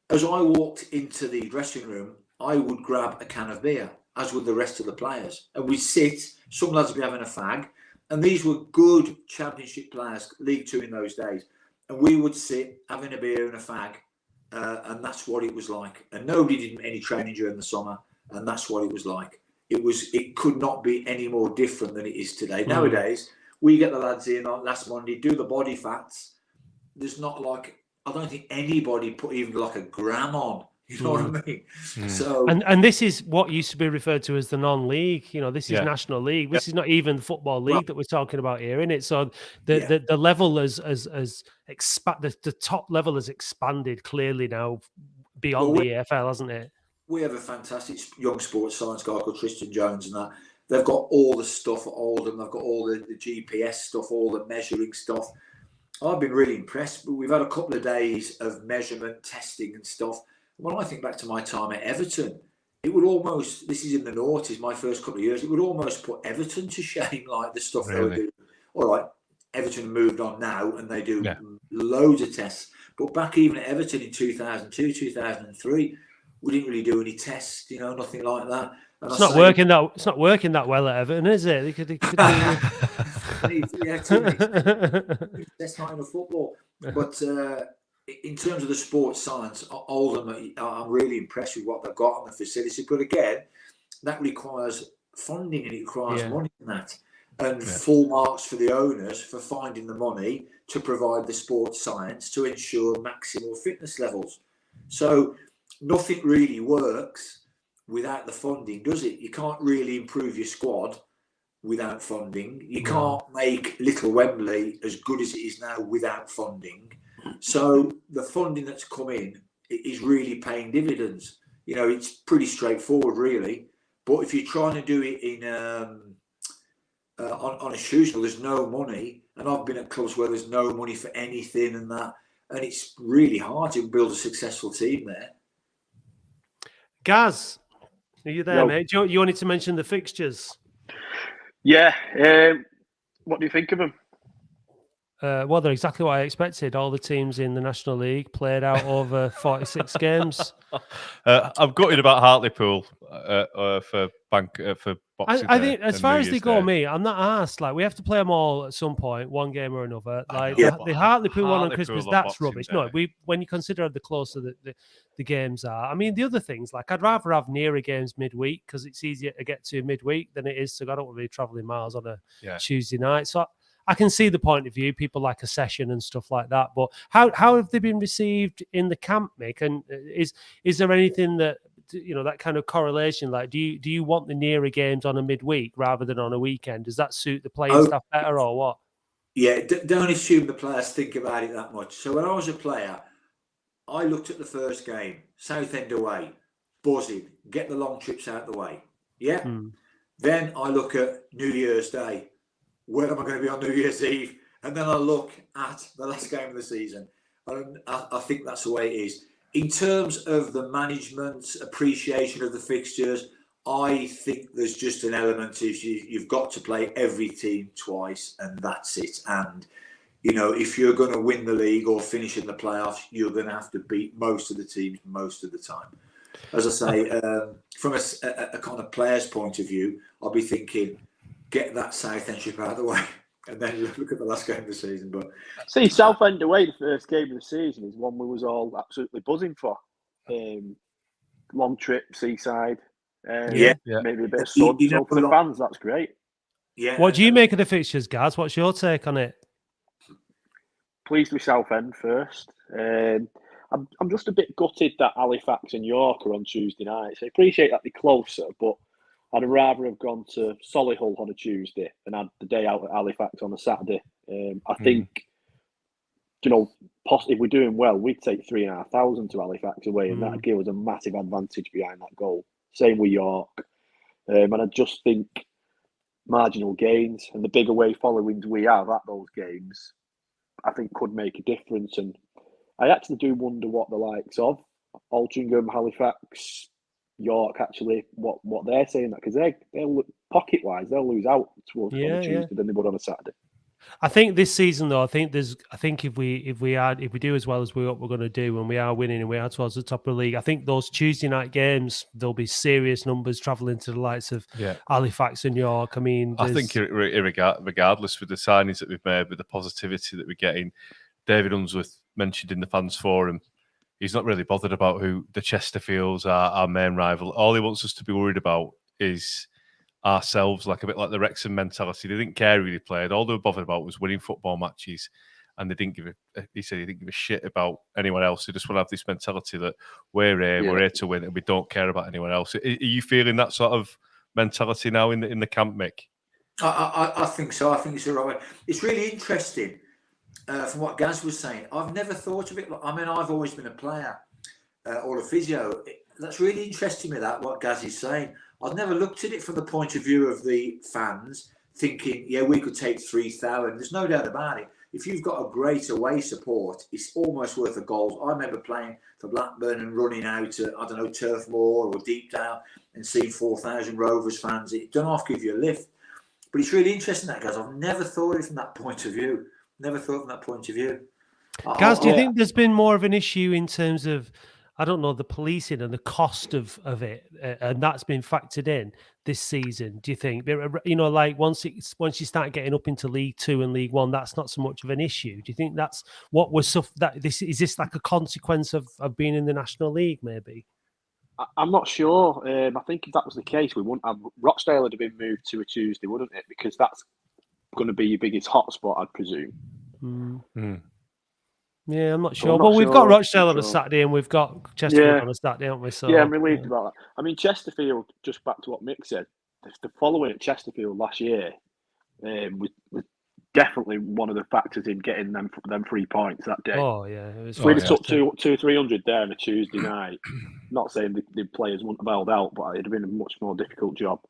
as I walked into the dressing room, I would grab a can of beer, as would the rest of the players. And we'd sit, some lads would be having a fag, and these were good Championship players, League Two in those days. And we would sit having a beer and a fag, and that's what it was like. And nobody did any training during the summer, and that's what it was like. It could not be any more different than it is today. Nowadays, we get the lads in on last Monday, do the body fats. There's not like, I don't think anybody put even like a gram on. You know what I mean? So and this is what used to be referred to as the non-league. This is National League. This is not even the Football League that we're talking about here, isn't it? So the level has the top level has expanded clearly now beyond the EFL, hasn't it? We have a fantastic young sports science guy called Tristan Jones, and that they've got all the stuff at Oldham. They've got all the GPS stuff, all the measuring stuff. I've been really impressed. But we've had a couple of days of measurement, testing, and stuff. When I think back to my time at Everton, it would almost, this is in the noughties, my first couple of years, it would almost put Everton to shame, like the stuff they were doing. All right, Everton moved on now and they do loads of tests. But back even at Everton in 2002, 2003, we didn't really do any tests, nothing like that. And it's not working that well at Everton, is it? They could do... That's not in the football. But in terms of the sports science, Oldham, I'm really impressed with what they've got on the facility. But again, that requires funding and it requires money in that. And full marks for the owners for finding the money to provide the sports science to ensure maximal fitness levels. So nothing really works without the funding, does it? You can't really improve your squad without funding. You can't make Little Wembley as good as it is now without funding. So the funding that's come in is really paying dividends. It's pretty straightforward, really. But if you're trying to do it in on a shoot, there's no money. And I've been at clubs where there's no money for anything and that. and it's really hard to build a successful team there. Gaz, are you there, Yo. mate? You wanted to mention the fixtures. Yeah. What do you think of them? Well, they're exactly what I expected. All the teams in the National League played out over 46 games. I'm gutted about Hartlepool for Boxing I Day think, as and far New as they Year's go, Day. me, I'm not asked. Like, we have to play them all at some point, one game or another. Like know, the but Hartlepool one on Hartlepool Christmas, on that's Boxing rubbish. Day. No, when you consider the closer the games are. I mean, the other things, like I'd rather have nearer games midweek because it's easier to get to midweek than it is to. I don't want to be traveling miles on a Tuesday night. So I can see the point of view. People like a session and stuff like that. But how have they been received in the camp, Mick? And is there anything that, you know, that kind of correlation? Like, do you want the nearer games on a midweek rather than on a weekend? Does that suit the playing staff better or what? Yeah, don't assume the players think about it that much. So when I was a player, I looked at the first game, Southend away, buzzing, get the long trips out the way. Yeah. Then I look at New Year's Day. Where am I going to be on New Year's Eve? And then I look at the last game of the season. And I think that's the way it is. In terms of the management's appreciation of the fixtures, I think there's just an element of you've got to play every team twice and that's it. And, you know, if you're going to win the league or finish in the playoffs, you're going to have to beat most of the teams most of the time. As I say, from a kind of player's point of view, I'll be thinking, get that Southend trip out of the way and then look at the last game of the season. But see, Southend away, the first game of the season is one we was all absolutely buzzing for. Long trip, seaside, maybe a bit of sun. So for the fans, that's great. Yeah. What do you make of the fixtures, Gaz? What's your take on it? Pleased with Southend first. I'm just a bit gutted that Halifax and York are on Tuesday nights. I appreciate that they're closer, but I'd rather have gone to Solihull on a Tuesday and had the day out at Halifax on a Saturday. I think, you know, if we're doing well, we'd take 3,500 to Halifax away, and that'd give us a massive advantage behind that goal. Same with York. And I just think marginal gains and the big away followings we have at those games, I think could make a difference. And I actually do wonder what the likes of Altrincham, Halifax, York, actually, what they're saying, that because they'll pocket wise, they'll lose out towards on a Tuesday than they would on a Saturday. I think this season, though, I think if we do as well as we're going to do, and we are winning and we are towards the top of the league, I think those Tuesday night games, there'll be serious numbers travelling to the likes of Halifax and York. I mean, I think regardless with the signings that we've made, with the positivity that we're getting, David Unsworth mentioned in the fans forum, he's not really bothered about who the Chesterfields are, our main rival. All he wants us to be worried about is ourselves, like a bit like the Wrexham mentality. They didn't care who they played. All they were bothered about was winning football matches, and he said he didn't give a shit about anyone else. They just want to have this mentality that we're here to win, and we don't care about anyone else. Are you feeling that sort of mentality now in the camp, Mick? I think so. I think it's the right way. It's really interesting from what Gaz was saying. I've never thought of it. I mean, I've always been a player or a physio. That's really interesting me, that what Gaz is saying. I've never looked at it from the point of view of the fans, thinking, we could take 3,000. There's no doubt about it. If you've got a great away support, it's almost worth a goal. I remember playing for Blackburn and running out to, Turf Moor or Deepdale and seeing 4,000 Rovers fans. It don't half give you a lift. But it's really interesting, that, guys. I've never thought of it from that point of view. Gaz, do you think there's been more of an issue in terms of, the policing and the cost of it, and that's been factored in this season? Do you think, like once you start getting up into League 2 and League 1, that's not so much of an issue? Do you think that's what was is this like a consequence of being in the National League? Maybe. I'm not sure. I think if that was the case, we wouldn't have Rochdale would have been moved to a Tuesday, wouldn't it? Because that's going to be your biggest hotspot, I'd presume. Yeah, I'm not sure. But we've got Rochdale on a Saturday and we've got Chesterfield on a Saturday, haven't we? So I'm relieved about that. I mean, Chesterfield, just back to what Mick said, the following at Chesterfield last year was definitely one of the factors in getting them 3 points that day. Oh, yeah. We'd have took 200-300 there on a Tuesday night. Not saying the players wouldn't have held out, but it'd have been a much more difficult job.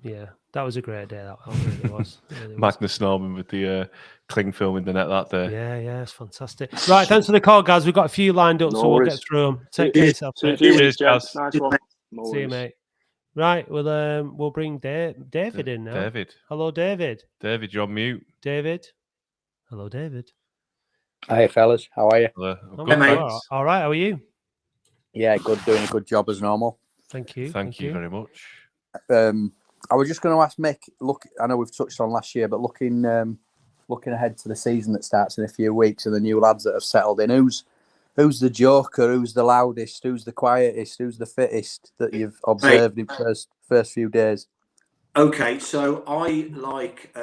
Yeah, that was a great day. That really was. It really was. Magnus Norman with the cling film in the net that day. Yeah, it's fantastic. Right, thanks for the call, guys. We've got a few lined up, No so we'll worries. get through them. Take care of yourself, See you in a mate. few Cheers, weeks, gents. Gaz. Nice one. No See you, worries. mate. Right, we'll bring David in now. David. Hello, David. David, you're on mute. David. Hello, David. Hey fellas, how are you? Hello. I'm Good, mate. thanks. All right, how are you? Yeah, good, doing a good job as normal. Thank you. Thank you very much. I was just going to ask Mick. Look, I know we've touched on last year, but looking ahead to the season that starts in a few weeks and the new lads that have settled in, who's the joker? Who's the loudest? Who's the quietest? Who's the fittest that you've observed in first few days? Okay, so I like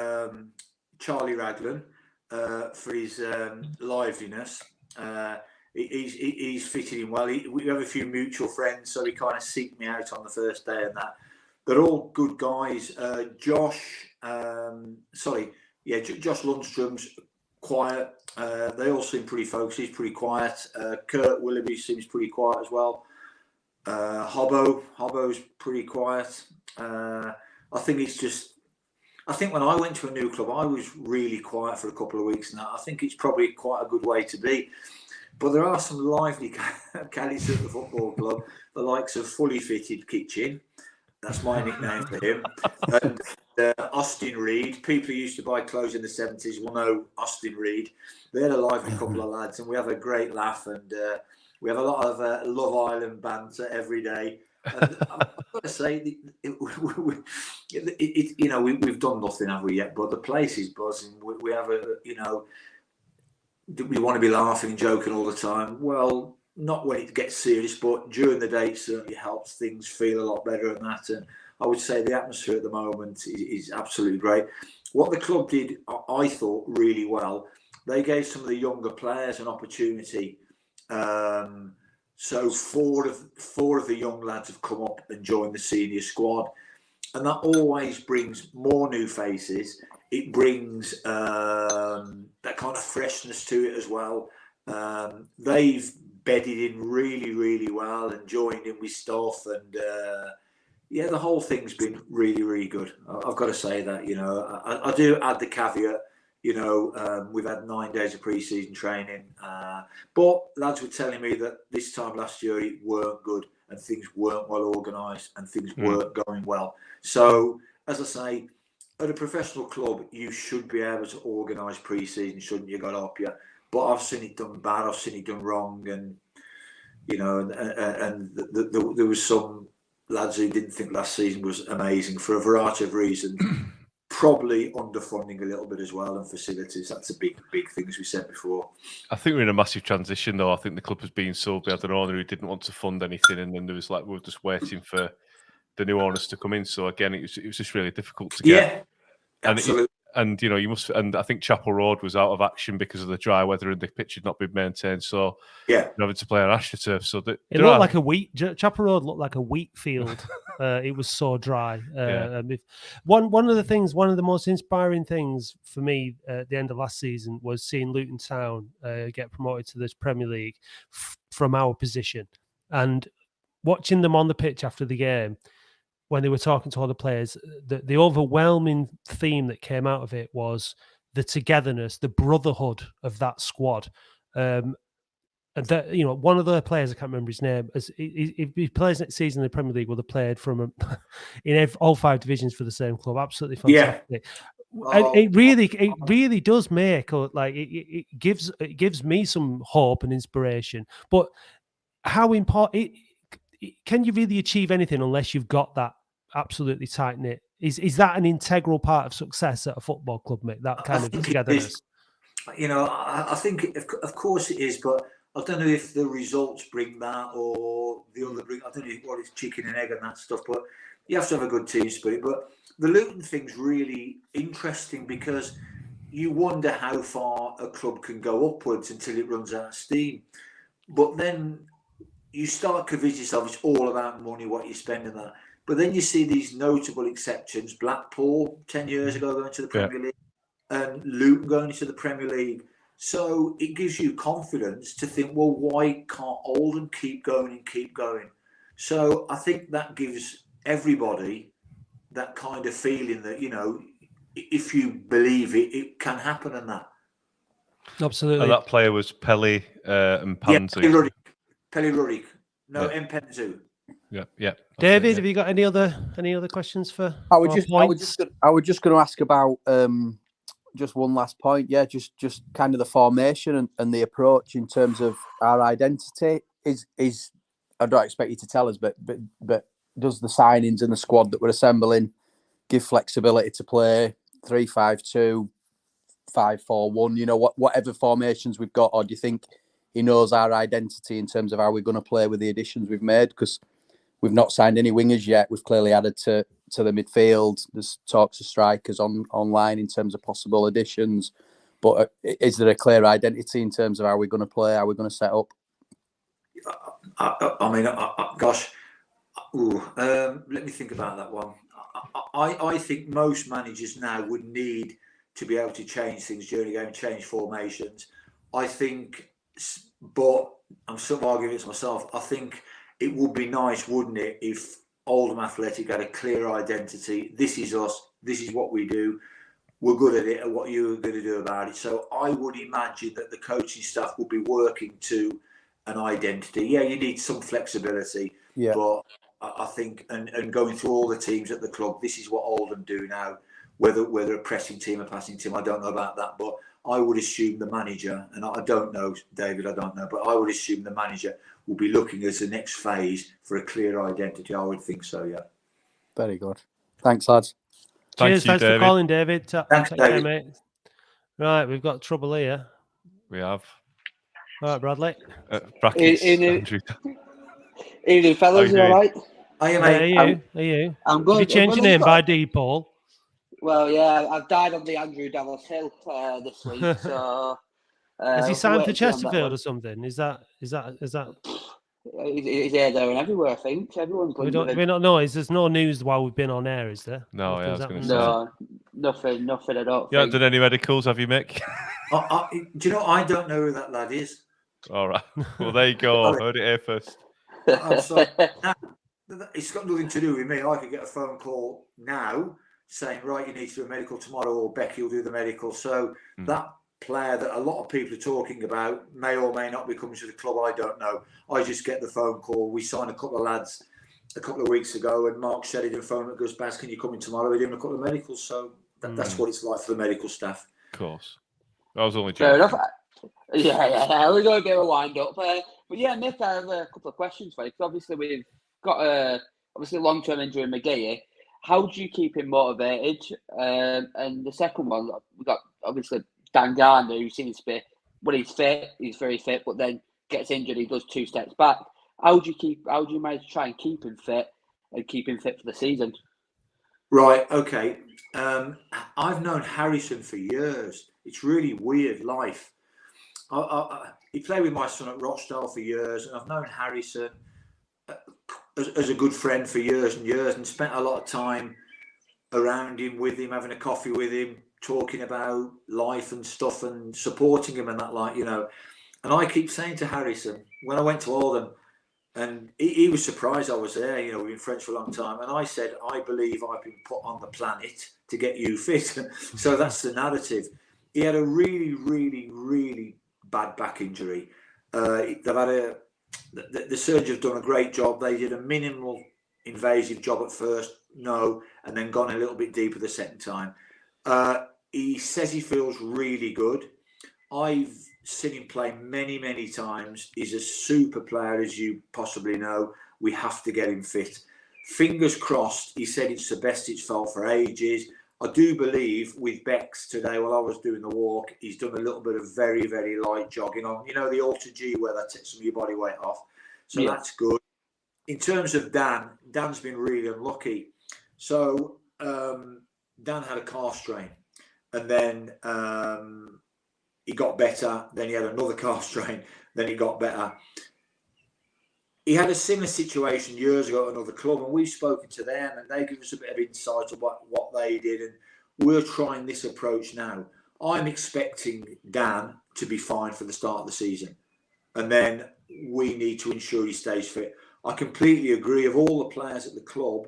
Charlie Raglan for his liveliness. He's fitted in well. We have a few mutual friends, so he kind of seeked me out on the first day and that. They're all good guys. Josh Lundstrom's quiet. They all seem pretty focused. He's pretty quiet. Kurt Willoughby seems pretty quiet as well. Hobbo's pretty quiet. I think when I went to a new club, I was really quiet for a couple of weeks now. I think it's probably quite a good way to be. But there are some lively caddies at the football club, the likes of Fully Fitted Kitchen. That's my nickname for him. And Austin Reed. People who used to buy clothes in the 70s will know Austin Reed. They're a lively couple of lads, and we have a great laugh, and we have a lot of Love Island banter every day. And I've got to say, we've done nothing, have we, yet? But the place is buzzing. We have we want to be laughing and joking all the time. Well, not when it gets serious, but during the day it certainly helps things feel a lot better and that. And I would say the atmosphere at the moment is absolutely great. What the club did, I thought, really well, they gave some of the younger players an opportunity. So four of the young lads have come up and joined the senior squad, and that always brings more new faces. It brings that kind of freshness to it as well. They've bedded in really, really well and joined in with stuff, and the whole thing's been really, really good. I've got to say that. I do add the caveat. We've had 9 days of pre-season training, but lads were telling me that this time last year it weren't good and things weren't well organised and things weren't going well. So, as I say, at a professional club, you should be able to organise pre-season, shouldn't you? Got up, yeah. But I've seen it done bad. I've seen it done wrong, and there was some lads who didn't think last season was amazing for a variety of reasons. Probably underfunding a little bit as well, and facilities. That's a big thing, as we said before. I think we're in a massive transition, though. I think the club has been sold. We had an owner who didn't want to fund anything, and then there was we were just waiting for the new owners to come in. So again, it was just really difficult to get. Yeah, absolutely. And you must. And I think Chapel Road was out of action because of the dry weather and the pitch had not been maintained. So you're having to play on AstroTurf. So it looked like a wheat. Chapel Road looked like a wheat field. It was so dry. One of the most inspiring things for me at the end of last season was seeing Luton Town get promoted to the Premier League from our position, and watching them on the pitch after the game. When they were talking to all the players, the overwhelming theme that came out of it was the togetherness, the brotherhood of that squad. And that, one of the players, I can't remember his name, if he plays next season in the Premier League, will have played from in all 5 divisions for the same club. Absolutely fantastic. Yeah. It really does make it gives me some hope and inspiration. But how important? Can you really achieve anything unless you've got that absolutely tight knit? Is that an integral part of success at a football club, Mick? That kind of togetherness. I think of course it is, but I don't know if the results bring that or the other bring. I don't know what it's chicken and egg and that stuff. But you have to have a good team spirit. But the Luton thing's really interesting because you wonder how far a club can go upwards until it runs out of steam. But then you start convincing yourself it's all about money, what you spend on that. But then you see these notable exceptions: Blackpool 10 years ago going to the Premier League, and Luton going to the Premier League. So it gives you confidence to think, well, why can't Oldham keep going and keep going? So I think that gives everybody that kind of feeling that, you know, if you believe it, it can happen and that. Absolutely. And that player was Pelly and Panzu. Yeah, Pelly Rurik. No, Yeah. Mpenzu. Yeah. David, have you got any other questions for I was points? just going to ask about just one last point. Yeah, just kind of the formation and the approach in terms of our identity is. I don't expect you to tell us, but does the signings and the squad that we're assembling give flexibility to play 3-5-2, 5-4-1? You know, whatever formations we've got, or do you think he knows our identity in terms of how we're going to play with the additions we've made? Because we've not signed any wingers yet. We've clearly added to the midfield. There's talks of strikers online in terms of possible additions. But is there a clear identity in terms of how we're going to play, how we're going to set up? Gosh. Let me think about that one. I think most managers now would need to be able to change things during a game, change formations. I think, but I'm sort of arguing it myself. I think it would be nice, wouldn't it, if Oldham Athletic had a clear identity. This is us. This is what we do. We're good at it, and what you're going to do about it. So I would imagine that the coaching staff will be working to an identity. Yeah, you need some flexibility, but I think, and going through all the teams at the club, this is what Oldham do now. Whether a pressing team, a passing team, I don't know about that, but I would assume the manager, and I don't know, David, I don't know, but I would assume the manager will be looking as the next phase for a clear identity. I would think so, yeah. Very good. Thanks, lads. Cheers, thanks for calling, David. Thanks, David. Care, mate. Right, we've got trouble here. We have. All right, Bradley. Brackets. Evening, fellas. You all right? Are you? I'm good. Have you changed your name by D, Paul? Well, yeah, I've died on the Andrew Dallas Hill this week. So has he signed for Chesterfield or something? Is that? He's here, there, and everywhere. I think everyone's. We don't know. There's no news while we've been on air, is there? No, yeah, I was going to say. No, nothing. I don't. You haven't done any medicals, have you, Mick? Do you know? I don't know who that lad is. All right. Well, there you go. Heard it here first. I'm sorry. It's got nothing to do with me. I could get a phone call now saying, right, you need to do a medical tomorrow, or Becky will do the medical. So that player that a lot of people are talking about may or may not be coming to the club. I don't know. I just get the phone call. We signed a couple of lads a couple of weeks ago, and Mark Sheridan phoned and goes, Baz, can you come in tomorrow? We're doing a couple of medicals. So that's what it's like for the medical staff. Of course. I was only joking. Fair enough. Yeah. We're going to get a wind up. But yeah, Mick, I have a couple of questions for you. Because obviously we've got a long-term injury in McGee. How do you keep him motivated? And the second one, we've got obviously Dan Garner, who seems to be, when he's fit, he's very fit, but then gets injured, he does 2 steps back. How do you manage to try and keep him fit and keep him fit for the season? Right, okay. I've known Harrison for years. It's really weird life. He played with my son at Rochdale for years, and I've known Harrison as a good friend for years and years, and spent a lot of time around him, with him, having a coffee with him, talking about life and stuff, and supporting him and that, like, you know. And I keep saying to Harrison, when I went to Oldham, and he was surprised I was there, you know, we've been friends for a long time, and I said, I believe I've been put on the planet to get you fit. So that's the narrative. He had a really, really, really bad back injury. They've had the surgeons have done a great job. They did a minimal invasive job at first, and then gone a little bit deeper the second time. He says he feels really good. I've seen him play many, many times. He's a super player, as you possibly know. We have to get him fit. Fingers crossed. He said it's the best it's felt for ages. I do believe with Bex today, while I was doing the walk, he's done a little bit of very, very light jogging on, you know, the Ultra G where that takes some of your body weight off. So that's good. In terms of Dan's been really unlucky. So Dan had a calf strain, and then he got better. Then he had another calf strain. Then he got better. He had a similar situation years ago at another club, and we've spoken to them, and they give us a bit of insight of what they did, and we're trying this approach now. I'm expecting Dan to be fine for the start of the season, and then we need to ensure he stays fit. I completely agree. Of all the players at the club,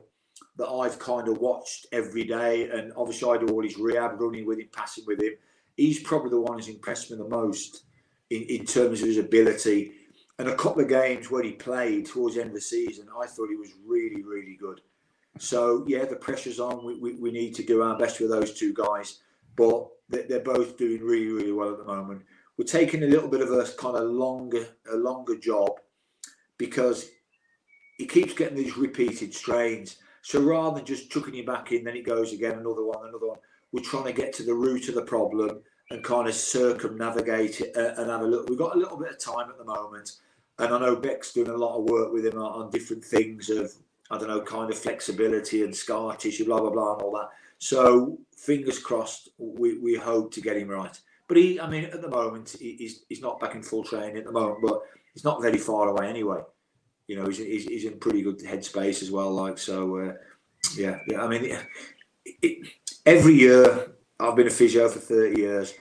that I've kind of watched every day, and obviously I do all his rehab, running with him, passing with him. He's probably the one who's impressed me the most in terms of his ability. And a couple of games where he played towards the end of the season, I thought he was really, really good. So, yeah, the pressure's on. We need to do our best with those two guys. But they're both doing really, really well at the moment. We're taking a little bit of a kind of longer job because he keeps getting these repeated strains. So rather than just chucking him back in, then it goes again, another one. We're trying to get to the root of the problem and kind of circumnavigate it and have a look. We've got a little bit of time at the moment. And I know Beck's doing a lot of work with him on different things of, I don't know, kind of flexibility and scar tissue, blah, blah, blah, and all that. So fingers crossed, we hope to get him right. But at the moment, he's not back in full training at the moment, but he's not very far away anyway. You know, he's in pretty good headspace as well. Like, so, yeah. I mean, every year, I've been a physio for 30 years.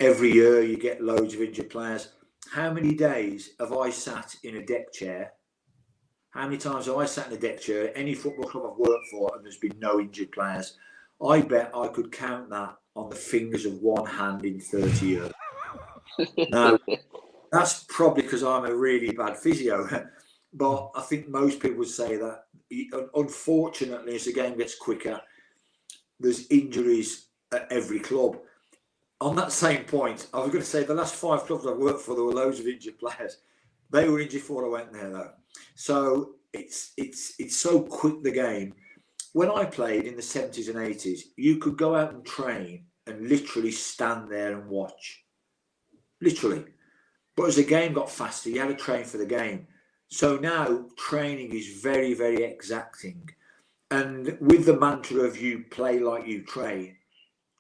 Every year you get loads of injured players. How many days have I sat in a deck chair? How many times have I sat in a deck chair, any football club I've worked for, and there's been no injured players? I bet I could count that on the fingers of one hand in 30 years. Now, that's probably because I'm a really bad physio. But I think most people would say that. Unfortunately, as the game gets quicker, there's injuries at every club. On that same point, I was going to say the last 5 clubs I've worked for, there were loads of injured players. They were injured before I went there, though. So it's so quick, the game. When I played in the 70s and 80s, you could go out and train and literally stand there and watch. Literally. But as the game got faster, you had to train for the game. So now training is very, very exacting. And with the mantra of you play like you train,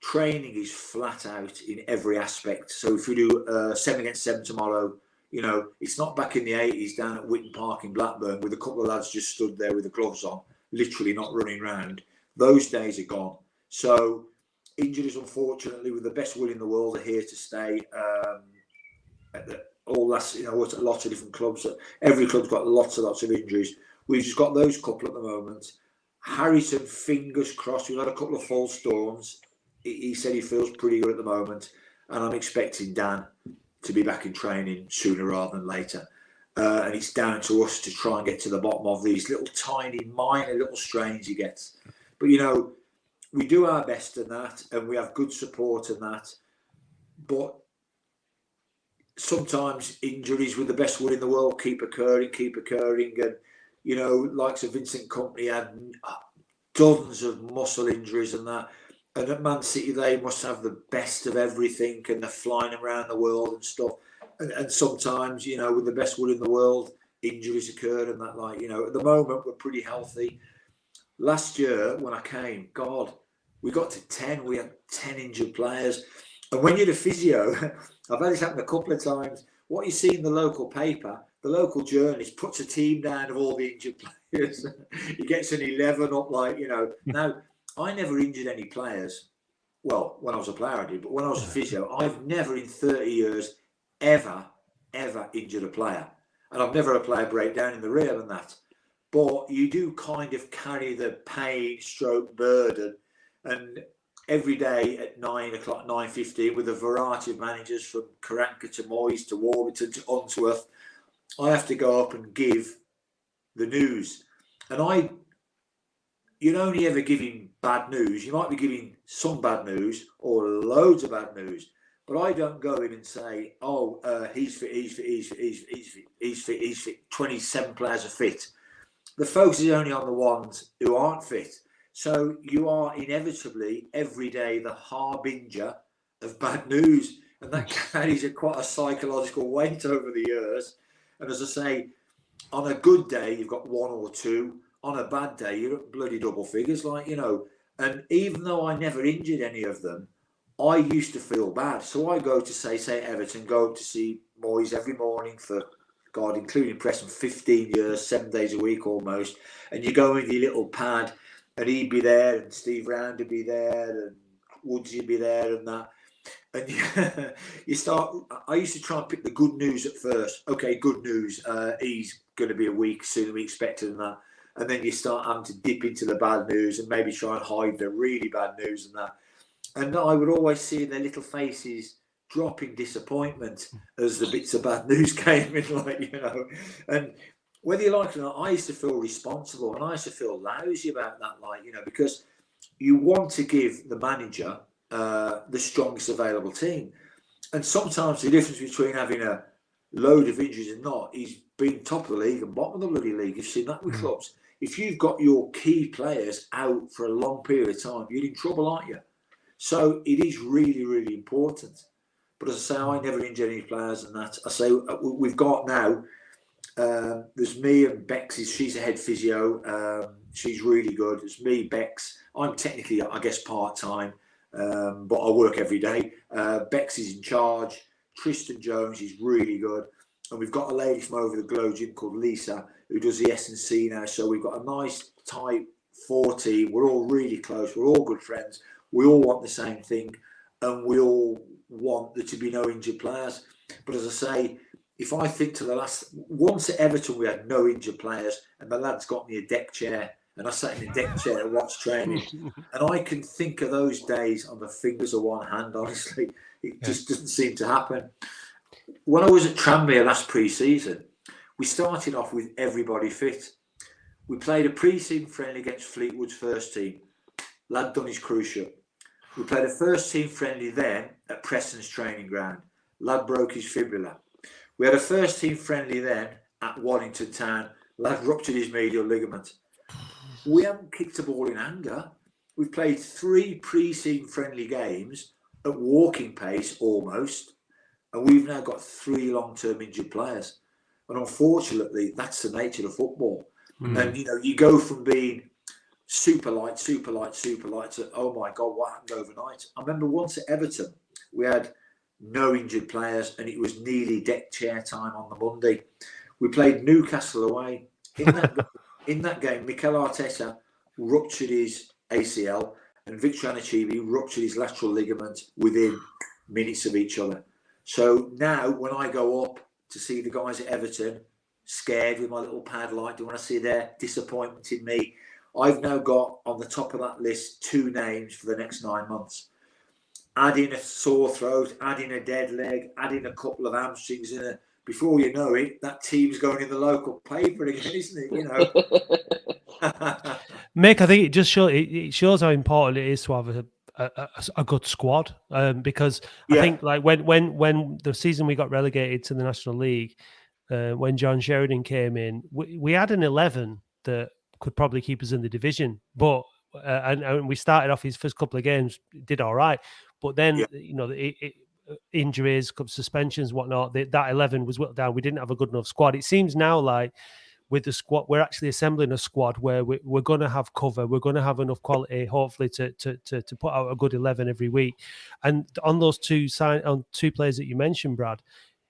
training is flat out in every aspect. So if we do 7 against 7 tomorrow, you know, it's not back in the 80s down at Witton Park in Blackburn with a couple of lads just stood there with the gloves on, literally not running around. Those days are gone. So injuries, unfortunately, with the best will in the world, are here to stay. It's a lot of different clubs. Every club's got lots of injuries. We've just got those couple at the moment. Harrison, fingers crossed. We've had a couple of false storms. He said he feels pretty good at the moment, and I'm expecting Dan to be back in training sooner rather than later. And it's down to us to try and get to the bottom of these little tiny, minor little strains he gets. But, you know, we do our best in that, and we have good support in that. But sometimes injuries, with the best will in the world, keep occurring. And, you know, like Sir Vincent Kompany had dozens of muscle injuries and that. And at Man City, they must have the best of everything, and they're flying around the world and stuff. And sometimes, you know, with the best will in the world, injuries occur and that. Like, you know, at the moment, we're pretty healthy. Last year, when I came, God, we got to 10. We had 10 injured players. And when you're a physio, I've had this happen a couple of times. What you see in the local paper, the local journalist puts a team down of all the injured players. He gets an 11 up, like, you know. Now, I never injured any players. Well, when I was a player, I did. But when I was a physio, I've never in 30 years ever injured a player. And I've never had a player break down in the rehab and that. But you do kind of carry the pain stroke burden. And every day at 9 o'clock, 9:15, with a variety of managers from Karanka to Moyes to Warburton to Unsworth, I have to go up and give the news. And you're only ever giving bad news. You might be giving some bad news or loads of bad news. But I don't go in and say, he's fit. 27 players are fit. The focus is only on the ones who aren't fit. So you are inevitably every day the harbinger of bad news. And that carries quite a psychological weight over the years. And as I say, on a good day, you've got 1 or 2. On a bad day, you're at bloody double figures, like, you know. And even though I never injured any of them, I used to feel bad. So I go to, say Everton, go to see Moyes every morning for, God, including Preston, 15 years, 7 days a week almost. And you go in your little pad, and he'd be there, and Steve Round would be there, and Woodsy would be there, and that. And I used to try and pick the good news at first. Okay, good news. He's going to be a week sooner than we expected, and that. and then you start having to dip into the bad news and maybe try and hide the really bad news and that. And I would always see their little faces drop in disappointment as the bits of bad news came in, like, you know. And whether you like it or not, I used to feel responsible and I used to feel lousy about that, like, you know, because you want to give the manager the strongest available team. And sometimes the difference between having a load of injuries and not is being top of the league and bottom of the bloody league. You've seen that with clubs. If you've got your key players out for a long period of time, you're in trouble, aren't you? So it is really, really important. But as I say, I never injure any players and that. I say we've got now, there's me and Bex, she's a head physio. She's really good. There's me, Bex. I'm technically, I guess, part-time, but I work every day. Bex is in charge. Tristan Jones is really good. And we've got a lady from over the Glow Gym called Lisa who does the S&C now. So we've got a nice tight 4 team. We're all really close. We're all good friends. We all want the same thing. And we all want there to be no injured players. But as I say, if I think to the last, once at Everton we had no injured players and the lads got me a deck chair and I sat in a deck chair and watched training. And I can think of those days on the fingers of one hand, honestly. It just doesn't seem to happen. When I was at Tranmere last pre-season, we started off with everybody fit. We played a pre-season friendly against Fleetwood's first team. Lad done his cruise ship. We played a first team friendly then at Preston's training ground. Lad broke his fibula. We had a first team friendly then at Waddington Town. Lad ruptured his medial ligament. We haven't kicked a ball in anger. We've played 3 pre-season friendly games at walking pace almost. And we've now got 3 long-term injured players. And unfortunately, that's the nature of football. And, you know, you go from being super light to, oh my God, what happened overnight? I remember once at Everton, we had no injured players and it was nearly deck chair time on the Monday. We played Newcastle away. In that game, Mikel Arteta ruptured his ACL and Victor Anichebe ruptured his lateral ligament within minutes of each other. So now when I go up to see the guys at Everton, scared with my little pad light, when I see their disappointment in me, I've now got on the top of that list 2 names for the next 9 months. Add in a sore throat, add in a dead leg, add in a couple of hamstrings in a. Before you know it, that team's going in the local paper again, isn't it? You know. Mick, I think it just shows how important it is to have a good squad. Because I think like when the season we got relegated to the National League, when John Sheridan came in, we had an 11 that could probably keep us in the division, but and we started off his first couple of games, did all right, but then you know injuries, suspensions, whatnot. That 11 was whittled down. We didn't have a good enough squad. It seems now like with the squad, we're actually assembling a squad where we're going to have cover. We're going to have enough quality, hopefully, to put out a good 11 every week. And on those 2 players that you mentioned, Brad,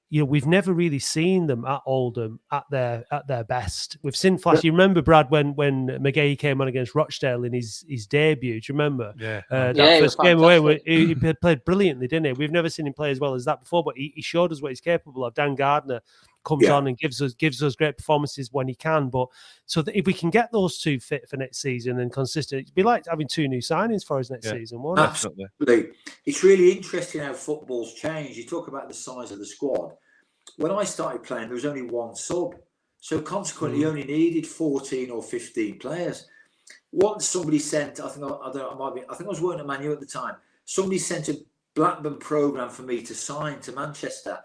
you know, we've never really seen them at Oldham at their best. We've seen flash. You remember, Brad, when McGahey came on against Rochdale in his debut? Do you remember? Yeah. That first game away, he played brilliantly, didn't he? We've never seen him play as well as that before, but he showed us what he's capable of. Dan Gardner comes on and gives us great performances when he can. But so that if we can get those 2 fit for next season and consistent, it'd be like having 2 new signings for us next season, won't it? Absolutely. It's really interesting how football's changed. You talk about the size of the squad. When I started playing, there was only 1 sub. So consequently, you only needed 14 or 15 players. Once somebody sent, I think I was working at Man U at the time. Somebody sent a Blackburn programme for me to sign to Manchester.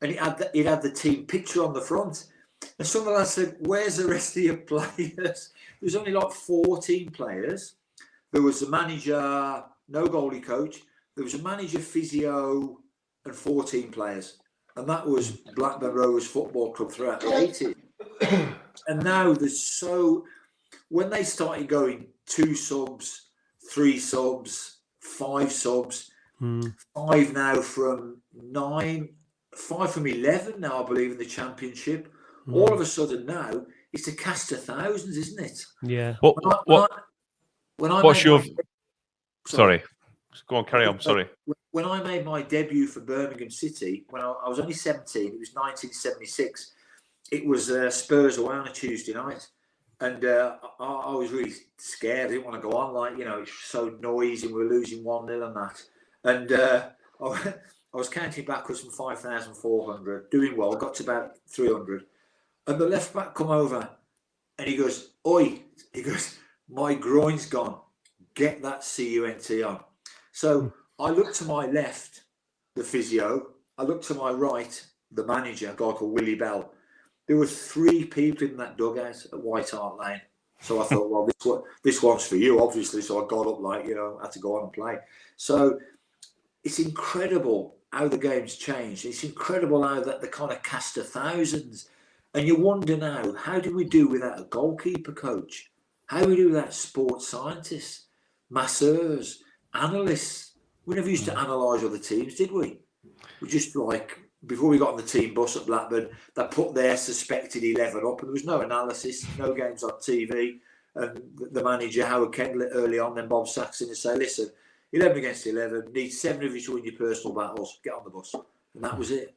And it had the team picture on the front. And some of the lads said, where's the rest of your players? There was only like 14 players. There was a manager, no goalie coach. There was a manager, physio, and 14 players. And that was Blackburn Rovers Football Club throughout the 80s. And now when they started going 2 subs, 3 subs, 5 subs, 5 now from 9, 5 from 11 now, I believe, in the Championship. All of a sudden now, it's a cast of thousands, isn't it? Yeah. Sorry. Go on, carry on. Sorry. When I made my debut for Birmingham City, when I was only 17, it was 1976. It was Spurs away on a Tuesday night. And I was really scared. I didn't want to go on. Like, it's so noisy. We were losing 1-0 and that. And I was counting backwards from 5,400, doing well. Got to about 300. And the left back come over and he goes, "Oi," he goes, "my groin's gone. Get that CUNT on." So I looked to my left, the physio. I looked to my right, the manager, a guy called Willie Bell. There were 3 people in that dugout at White Hart Lane. So I thought, well, this one's for you, obviously. So I got up, had to go on and play. So it's incredible how the game's changed. It's incredible how that they kind of cast of thousands. And you wonder now, how do we do without a goalkeeper coach? How do we do without sports scientists, masseurs, analysts? We never used to analyse other teams, did we? We just before we got on the team bus at Blackburn, they put their suspected 11 up and there was no analysis, no games on TV. And the manager, Howard Kendall, early on, then Bob Saxon, would say, "Listen, 11 against 11, need 7 of you to win your personal battles, get on the bus." And that was it.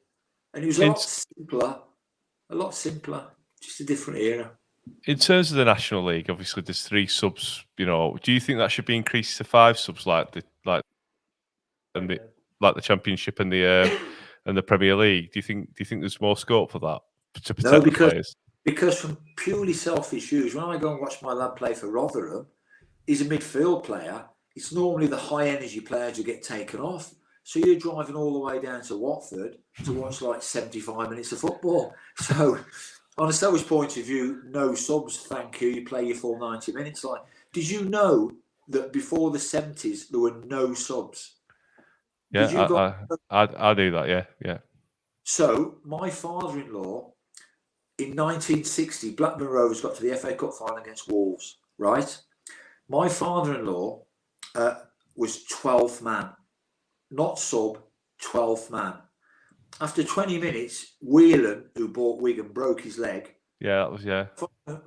And it was a lot simpler, just a different era. In terms of the National League, obviously there's 3 subs. Do you think that should be increased to 5 subs like the Championship and the Premier League? Do you think there's more scope for that to protect the players? Because from purely selfish views, when I go and watch my lad play for Rotherham, he's a midfield player. It's normally the high energy players who get taken off. So you're driving all the way down to Watford to watch 75 minutes of football. So on a selfish point of view, no subs, thank you. You play your full 90 minutes. Did you know that before the 70s there were no subs? Yeah, I do that. Yeah. So my father-in-law, in 1960, Blackburn Rovers got to the FA Cup final against Wolves. Right, my father-in-law was 12th man, not sub, 12th man. After 20 minutes, Whelan, who bought Wigan, broke his leg. Yeah, that was.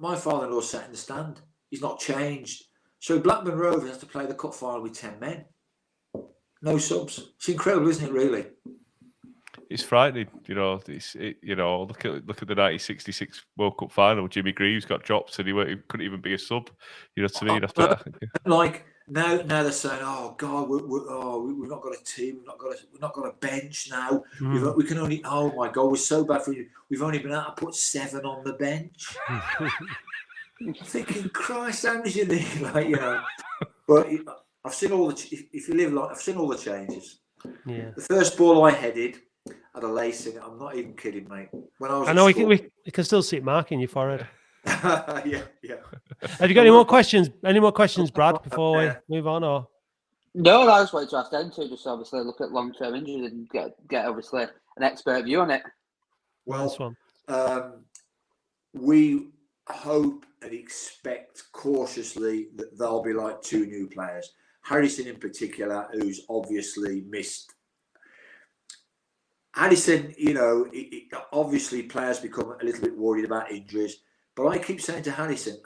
My father-in-law sat in the stand. He's not changed. So Blackburn Rovers has to play the cup final with 10 men. No subs. It's incredible, isn't it, really? It's frightening, look at the 1966 World Cup final. Jimmy Greaves got dropped and he couldn't even be a sub. To me, Now they're saying, "Oh God, we've not got a team, we've not got a bench now. We can only, oh my God, we're so bad for you. We've only been able to put 7 on the bench." I'm thinking, Christ, how much you need, But I've seen all the. I've seen all the changes. Yeah. The first ball I headed had a lace in it. I'm not even kidding, mate. When I know we can still see it marking your forehead. yeah. Have you got any more questions? Any more questions, Brad? Before we move on, or no? I just wanted to ask them to just obviously look at long-term injuries and get obviously an expert view on it. Well, we hope and expect cautiously that there'll be 2 new players. Harrison in particular, who's obviously missed. Harrison, obviously players become a little bit worried about injuries. But I keep saying to Harrison,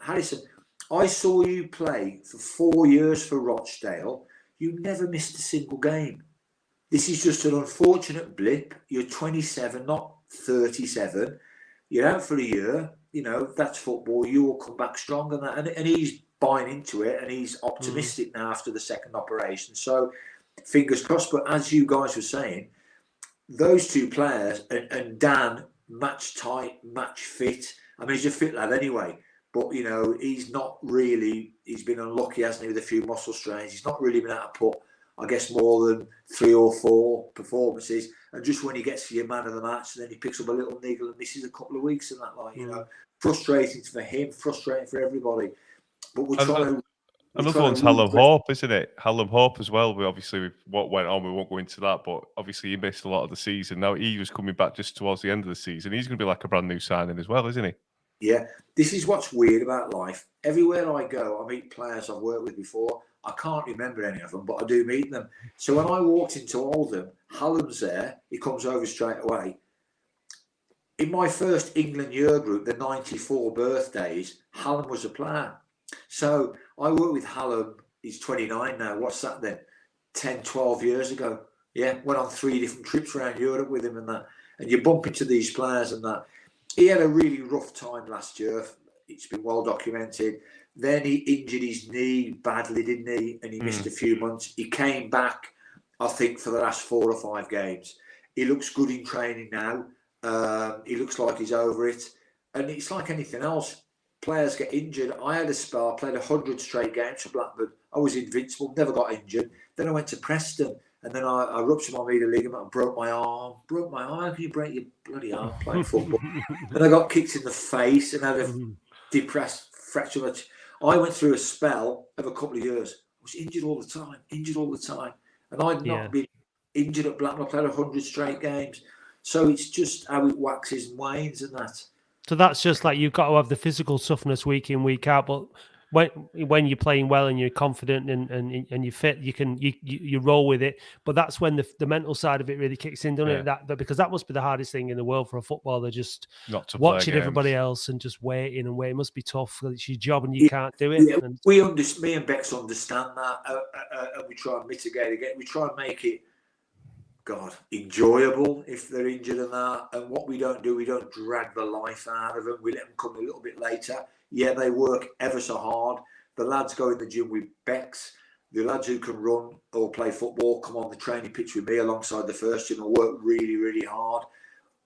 I saw you play for 4 years for Rochdale. You never missed a single game. This is just an unfortunate blip. You're 27, not 37. You're out for a year. That's football. You will come back stronger than that. And he's buying into it and he's optimistic now after the second operation. So fingers crossed. But as you guys were saying, those 2 players and Dan, match tight, match fit. I mean, he's a fit lad anyway, but he's not really. He's been unlucky, hasn't he, with a few muscle strains. He's not really been able to put, I guess, more than 3 or 4 performances. And just when he gets to your man of the match, then he picks up a little niggle and misses a couple of weeks and that. Frustrating for him, frustrating for everybody. But we're trying to. Another one's Hallam Hope, isn't it? Hallam Hope as well. With what went on, we won't go into that. But obviously, he missed a lot of the season. Now he was coming back just towards the end of the season. He's going to be like a brand new signing as well, isn't he? Yeah, this is what's weird about life. Everywhere I go, I meet players I've worked with before. I can't remember any of them, but I do meet them. So when I walked into Oldham, Hallam's there. He comes over straight away. In my first England year group, the 94 birthdays, Hallam was a player. So I worked with Hallam. He's 29 now. What's that then? 10, 12 years ago. Yeah, went on 3 different trips around Europe with him and that. And you bump into these players and that. He had a really rough time last year. it's been well documented. Then he injured his knee badly, didn't he? And he missed a few months. He came back, I think, for the last 4 or 5 games. He looks good in training now. He looks like he's over it. And it's like anything else. Players get injured. I had a spell. I played 100 straight games for Blackburn. I was invincible, never got injured. Then I went to Preston, and then I ruptured my medial ligament. I broke my arm. Broke my arm. How can you break your bloody arm playing football? And I got kicked in the face and had a depressed fracture. I went through a spell of a couple of years. I was injured all the time. And I'd not been injured at Blackburn. I played 100 straight games. So it's just how it waxes and wanes and that. So that's just like you've got to have the physical toughness week in, week out. But when you're playing well and you're confident and you're fit, you roll with it. But that's when the mental side of it really kicks in, doesn't it? That because that must be the hardest thing in the world for a footballer, just not to watching everybody else and just waiting and waiting. It must be tough because it's your job and you can't do it. Yeah, me and Bex understand that, and we try and mitigate again. We try and make it, enjoyable if they're injured and that. And what we don't do, we don't drag the life out of them. We let them come a little bit later. Yeah, they work ever so hard. The lads go in the gym with Bex. The lads who can run or play football come on the training pitch with me alongside the first gym and work really, really hard.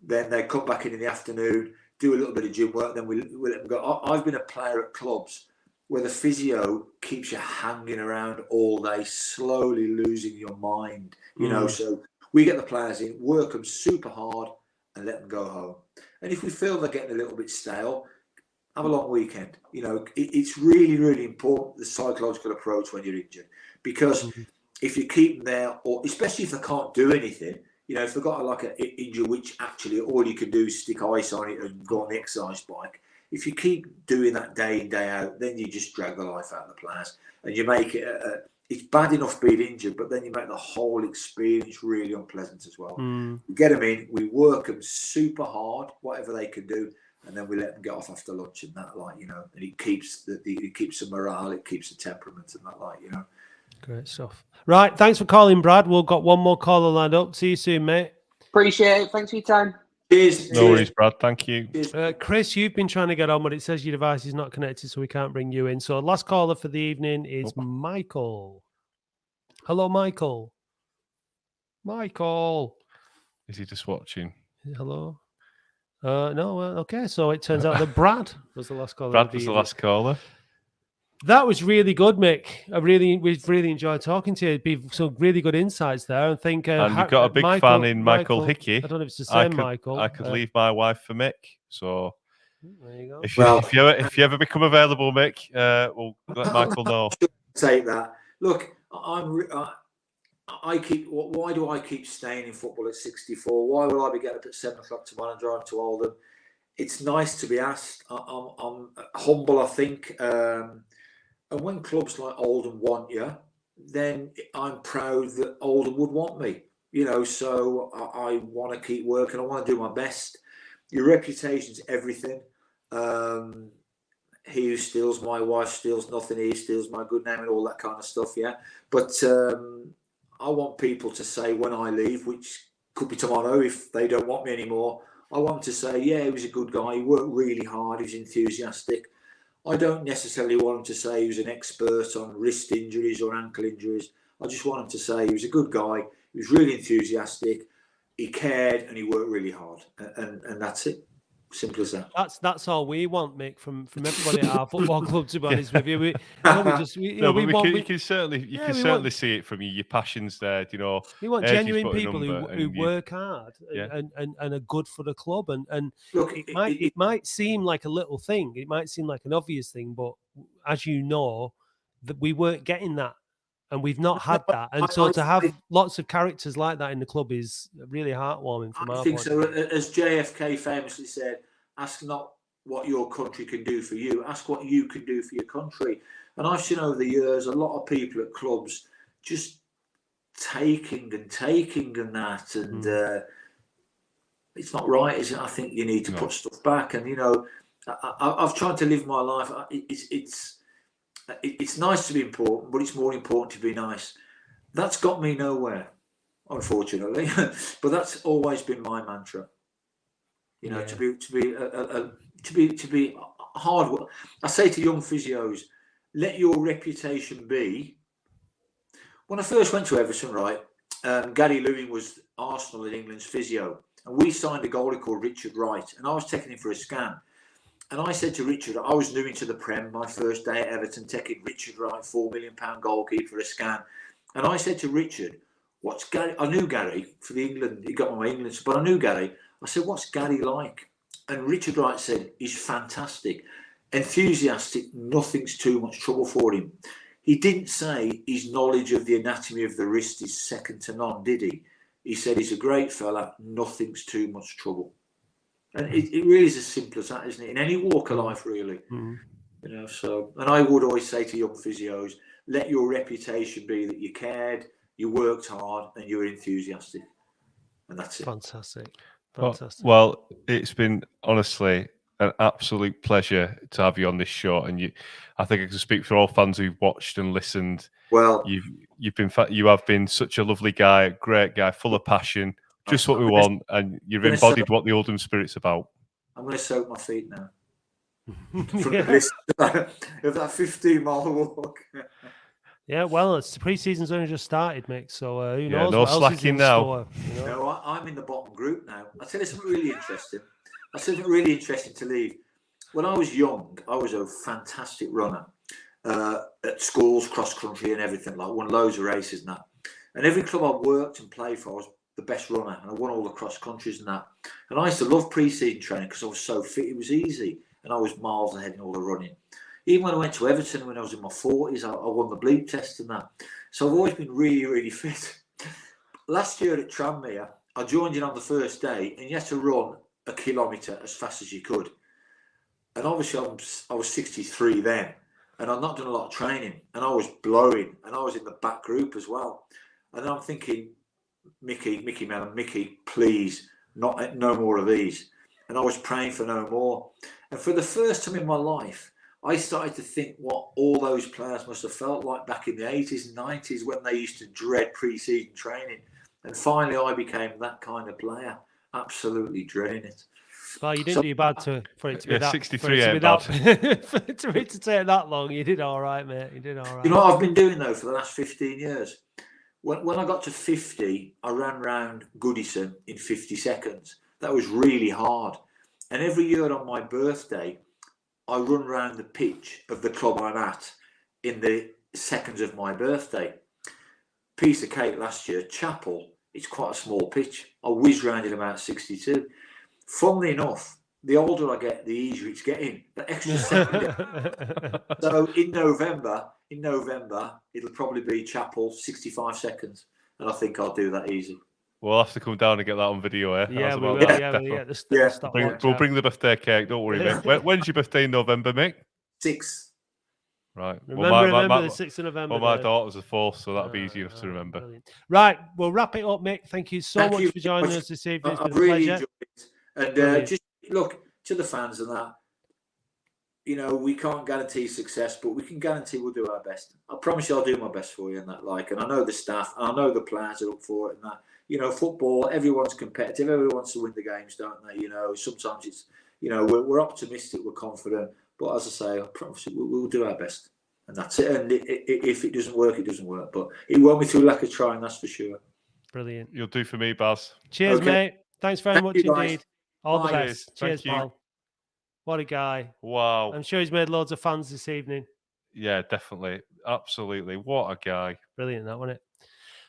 Then they come back in the afternoon, do a little bit of gym work, then we let them go. I've been a player at clubs where the physio keeps you hanging around all day, slowly losing your mind, you know, so we get the players in, work them super hard and let them go home. And if we feel they're getting a little bit stale, have a long weekend. You know, it's really, really important, the psychological approach when you're injured. Because if you keep them there, or especially if they can't do anything, you know, if they've got like an injury which actually all you can do is stick ice on it and go on the exercise bike, if you keep doing that day in, day out, then you just drag the life out of the players. And you make it it's bad enough being injured, but then you make the whole experience really unpleasant as well. We get them in, we work them super hard, whatever they can do, and then we let them get off after lunch and that, like, you know, and it keeps the morale, it keeps the temperament and that, like, you know. Great stuff. Right, thanks for calling, Brad. We've got one more caller lined up. See you soon, mate. Appreciate it. Thanks for your time. Cheers. No worries, Brad. Thank you. Chris, you've been trying to get on, but it says your device is not connected, so we can't bring you in. So last caller for the evening is Michael. Hello, Michael. Michael. Is he just watching? Hello. No. Okay. So it turns out that Brad was the last caller. Brad was the last caller. That was really good, Mick. We've really enjoyed talking to you. It'd be some really good insights there. I think, and you've got a big fan in Michael Hickey. I don't know if it's the same Michael. I could leave my wife for Mick. So there you go. If you ever become available, Mick, we'll let Michael know. Take that. Look, I keep. Why do I keep staying in football at 64? Why will I be getting up at 7 o'clock tomorrow and driving to Oldham? It's nice to be asked. I'm humble, I think. And when clubs like Oldham want you, then I'm proud that Oldham would want me. You know, so I want to keep working. I want to do my best. Your reputation's everything. He who steals my wife steals nothing. He steals my good name and all that kind of stuff. Yeah, but I want people to say when I leave, which could be tomorrow if they don't want me anymore, I want to say, yeah, he was a good guy. He worked really hard. He was enthusiastic. I don't necessarily want him to say he was an expert on wrist injuries or ankle injuries. I just want him to say he was a good guy. He was really enthusiastic. He cared and he worked really hard. And that's it. Simple as that. That's all we want, Mick, from everybody at our football club. To be honest with you, you can certainly see it from you. Your passion's there. You know, we want genuine people who work hard and are good for the club. And look, it might seem like a little thing. It might seem like an obvious thing, but as you know, that we weren't getting that. And we've not had that. And so to have lots of characters like that in the club is really heartwarming from our point. I think so. As JFK famously said, ask not what your country can do for you, ask what you can do for your country. And I've seen over the years a lot of people at clubs just taking and that. And it's not right, is it? I think you need to put stuff back. And, you know, I've tried to live my life. It's nice to be important, but it's more important to be nice. That's got me nowhere, unfortunately. But that's always been my mantra. You know, to be hard work. I say to young physios, let your reputation be. When I first went to Everton, right, Gary Lewin was Arsenal and England's physio, and we signed a goalie called Richard Wright, and I was taking him for a scan. And I said to Richard, I was new into the Prem, my first day at Everton, taking Richard Wright, £4 million goalkeeper, for a scan. And I said to Richard, what's Gary? I knew Gary for the England, he got my England, but I knew Gary. I said, what's Gary like? And Richard Wright said, he's fantastic, enthusiastic, nothing's too much trouble for him. He didn't say his knowledge of the anatomy of the wrist is second to none, did he? He said he's a great fella, nothing's too much trouble. And it really is as simple as that, isn't it? In any walk of life, really. You know, so, and I would always say to young physios, let your reputation be that you cared, you worked hard, and you were enthusiastic. And that's it. Fantastic. Well, it's been honestly an absolute pleasure to have you on this show, and I think I can speak for all fans who've watched and listened. Well, you have been such a lovely guy, great guy, full of passion, just what we want, and you've embodied what the Oldham spirit's about. I'm going to soak my feet now. From the list of that 15-mile walk. Yeah, well, it's the pre-season's only just started, Mick. So who knows? No what slacking else is in now. store, you know? No, I'm in the bottom group now. I'll tell you something really interesting. To leave. When I was young, I was a fantastic runner at schools, cross country, and everything. Like, won loads of races and that. And every club I worked and played for, I was the best runner, and I won all the cross countries and that. And I used to love pre-season training because I was so fit. It was easy, and I was miles ahead in all the running. Even when I went to Everton when I was in my 40s, I won the bleep test and that. So I've always been really, really fit. Last year at Tranmere, I joined in on the first day, and you had to run a kilometre as fast as you could. And obviously I was 63 then, and I'd not done a lot of training, and I was blowing, and I was in the back group as well. And then I'm thinking, Mickey, please, no more of these. And I was praying for no more. And for the first time in my life, I started to think what all those players must have felt like back in the 80s and 90s when they used to dread pre-season training. And finally, I became that kind of player, absolutely dreading it. Well, you didn't do bad for it to be that. 63 ain't bad. For it to take that long, you did all right, mate. You did all right. You know what I've been doing, though, for the last 15 years? When I got to 50, I ran round Goodison in 50 seconds. That was really hard. And every year on my birthday, I run round the pitch of the club I'm at in the seconds of my birthday. Piece of cake last year, Chapel, it's quite a small pitch. I whiz round in about 62. Funnily enough, the older I get, the easier it's getting. That extra second. So in November, it'll probably be Chapel, 65 seconds. And I think I'll do that easy. We'll have to come down and get that on video, eh? Yeah, we will. We'll bring the birthday cake. Don't worry, mate. When's your birthday in November, Mick? 6th. Right. Remember the 6th of November. Well, my daughter's the 4th, so that'll be easy enough to remember. Brilliant. Right, we'll wrap it up, Mick. Thank you so much for joining us this evening. It's been a really pleasure. enjoyed it. And just look to the fans and that. You know, we can't guarantee success, but we can guarantee we'll do our best. I promise you I'll do my best for you and that. And I know the staff, and I know the players are up for it and that. You know, football, everyone's competitive. Everyone wants to win the games, don't they? You know, sometimes it's, you know, we're optimistic, we're confident. But as I say, I promise you we'll do our best. And that's it. And if it doesn't work, it doesn't work. But it won't be through lack of trying, that's for sure. Brilliant. You'll do for me, Baz. Cheers, mate. Thanks very much indeed. Guys. All the Bye. best. Cheers, pal. What a guy. Wow. I'm sure he's made loads of fans this evening. Yeah, definitely. Absolutely. What a guy. Brilliant, that, wasn't it?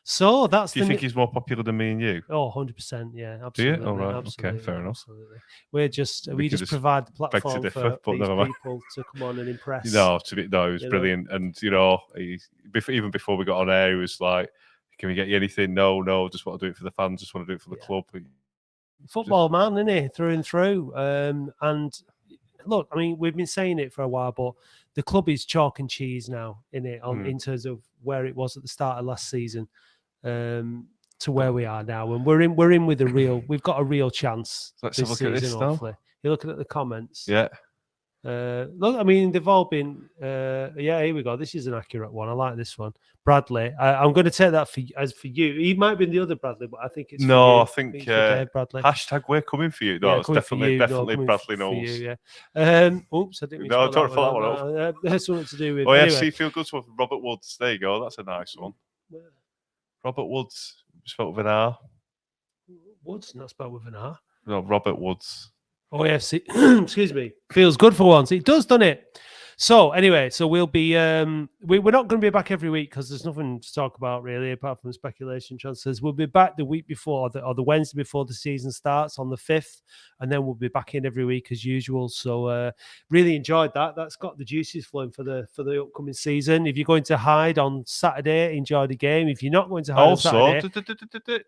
So that's Do you think he's more popular than me and you? Oh, 100%. Yeah, absolutely. Do you? All right. Absolutely, okay, fair enough. Absolutely. We just provide the platform for these people to come on and impress. No, it was brilliant. And, you know, even before we got on air, he was like, can we get you anything? No, just want to do it for the fans, just want to do it for the club. Football man, isn't he? Through and through. And look, I mean, we've been saying it for a while, but the club is chalk and cheese now, in terms of where it was at the start of last season to where we are now. And we're in with we've got a real chance. Let's have a look at this now. You're looking at the comments. Yeah. Look, I mean, they've all been. Yeah, here we go. This is an accurate one. I like this one. Bradley. I'm going to take that for you. He might be the other Bradley, but I think it's No, for you. I think it's for Dave Bradley. hashtag we're coming for you. No, Yeah, it's coming for you. definitely coming Bradley for Knowles. you, yeah. Oops, I didn't mean No, to don't put follow that one up. That's something to do with. Oh, yeah, anyway. see, feel good with Robert Woods. There you go. That's a nice one. Robert Woods, spelled with an R. Woods, not spelled with an R. No, Robert Woods. Oh, yeah, excuse me. Feels good for once. It does, doesn't it? So anyway, we'll be we're not going to be back every week because there's nothing to talk about really apart from speculation transfers. We'll be back the week before or the Wednesday before the season starts on the 5th, and then we'll be back in every week as usual. So really enjoyed that. That's got the juices flowing for the upcoming season. If you're going to hide on Saturday, enjoy the game. If you're not going to hide on Saturday,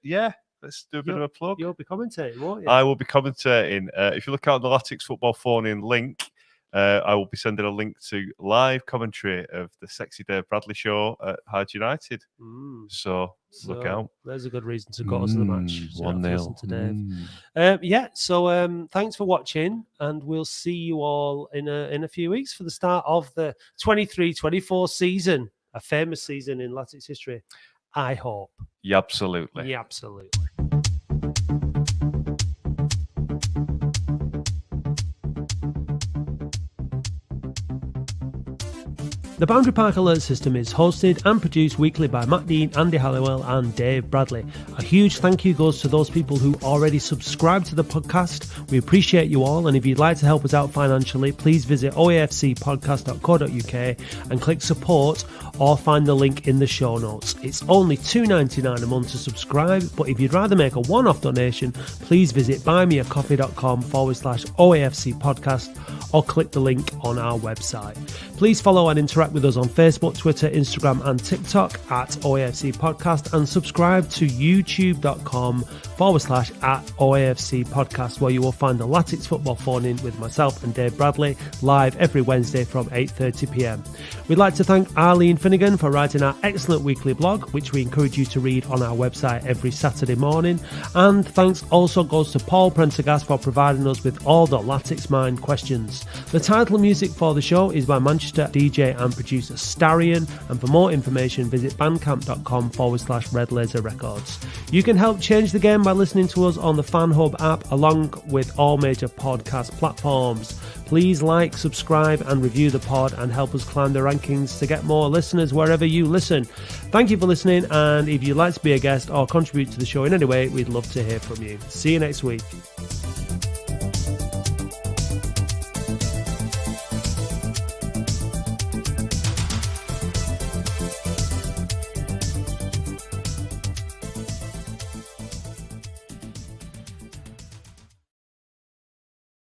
yeah. Let's do a bit of a plug. You'll be commentating, won't you? I will be commentating. If you look out the Latics Football phone-in link, I will be sending a link to live commentary of the Sexy Dave Bradley show at Hyde United. So look out. There's a good reason to go to the match. 1-0 to Dave. So thanks for watching, and we'll see you all in a few weeks for the start of the 23-24 season, a famous season in Latics history. I hope. Yeah, absolutely. Yeah, absolutely. The Boundary Park Alert System is hosted and produced weekly by Matt Dean, Andy Halliwell and Dave Bradley. A huge thank you goes to those people who already subscribe to the podcast. We appreciate you all, and if you'd like to help us out financially, please visit oafcpodcast.co.uk and click support or find the link in the show notes. It's only $2.99 a month to subscribe, but if you'd rather make a one-off donation, please visit buymeacoffee.com/OAFC podcast or click the link on our website. Please follow and interact with us on Facebook, Twitter, Instagram and TikTok at OAFC Podcast, and subscribe to youtube.com/@OAFC Podcast, where you will find the Latics Football phone-in with myself and Dave Bradley live every Wednesday from 8:30 p.m. We'd like to thank Arlene Finnegan for writing our excellent weekly blog, which we encourage you to read on our website every Saturday morning. And thanks also goes to Paul Prendergast for providing us with all the Latics Mind questions. The title music for the show is by Manchester DJ and producer Starion, and for more information visit bandcamp.com/Red Laser Records. You can help change the game by listening to us on the Fan Hub app along with all major podcast platforms. Please like, subscribe and review the pod and help us climb the rankings to get more listeners wherever you listen. Thank you for listening, and if you'd like to be a guest or contribute to the show in any way, we'd love to hear from you. See you next week.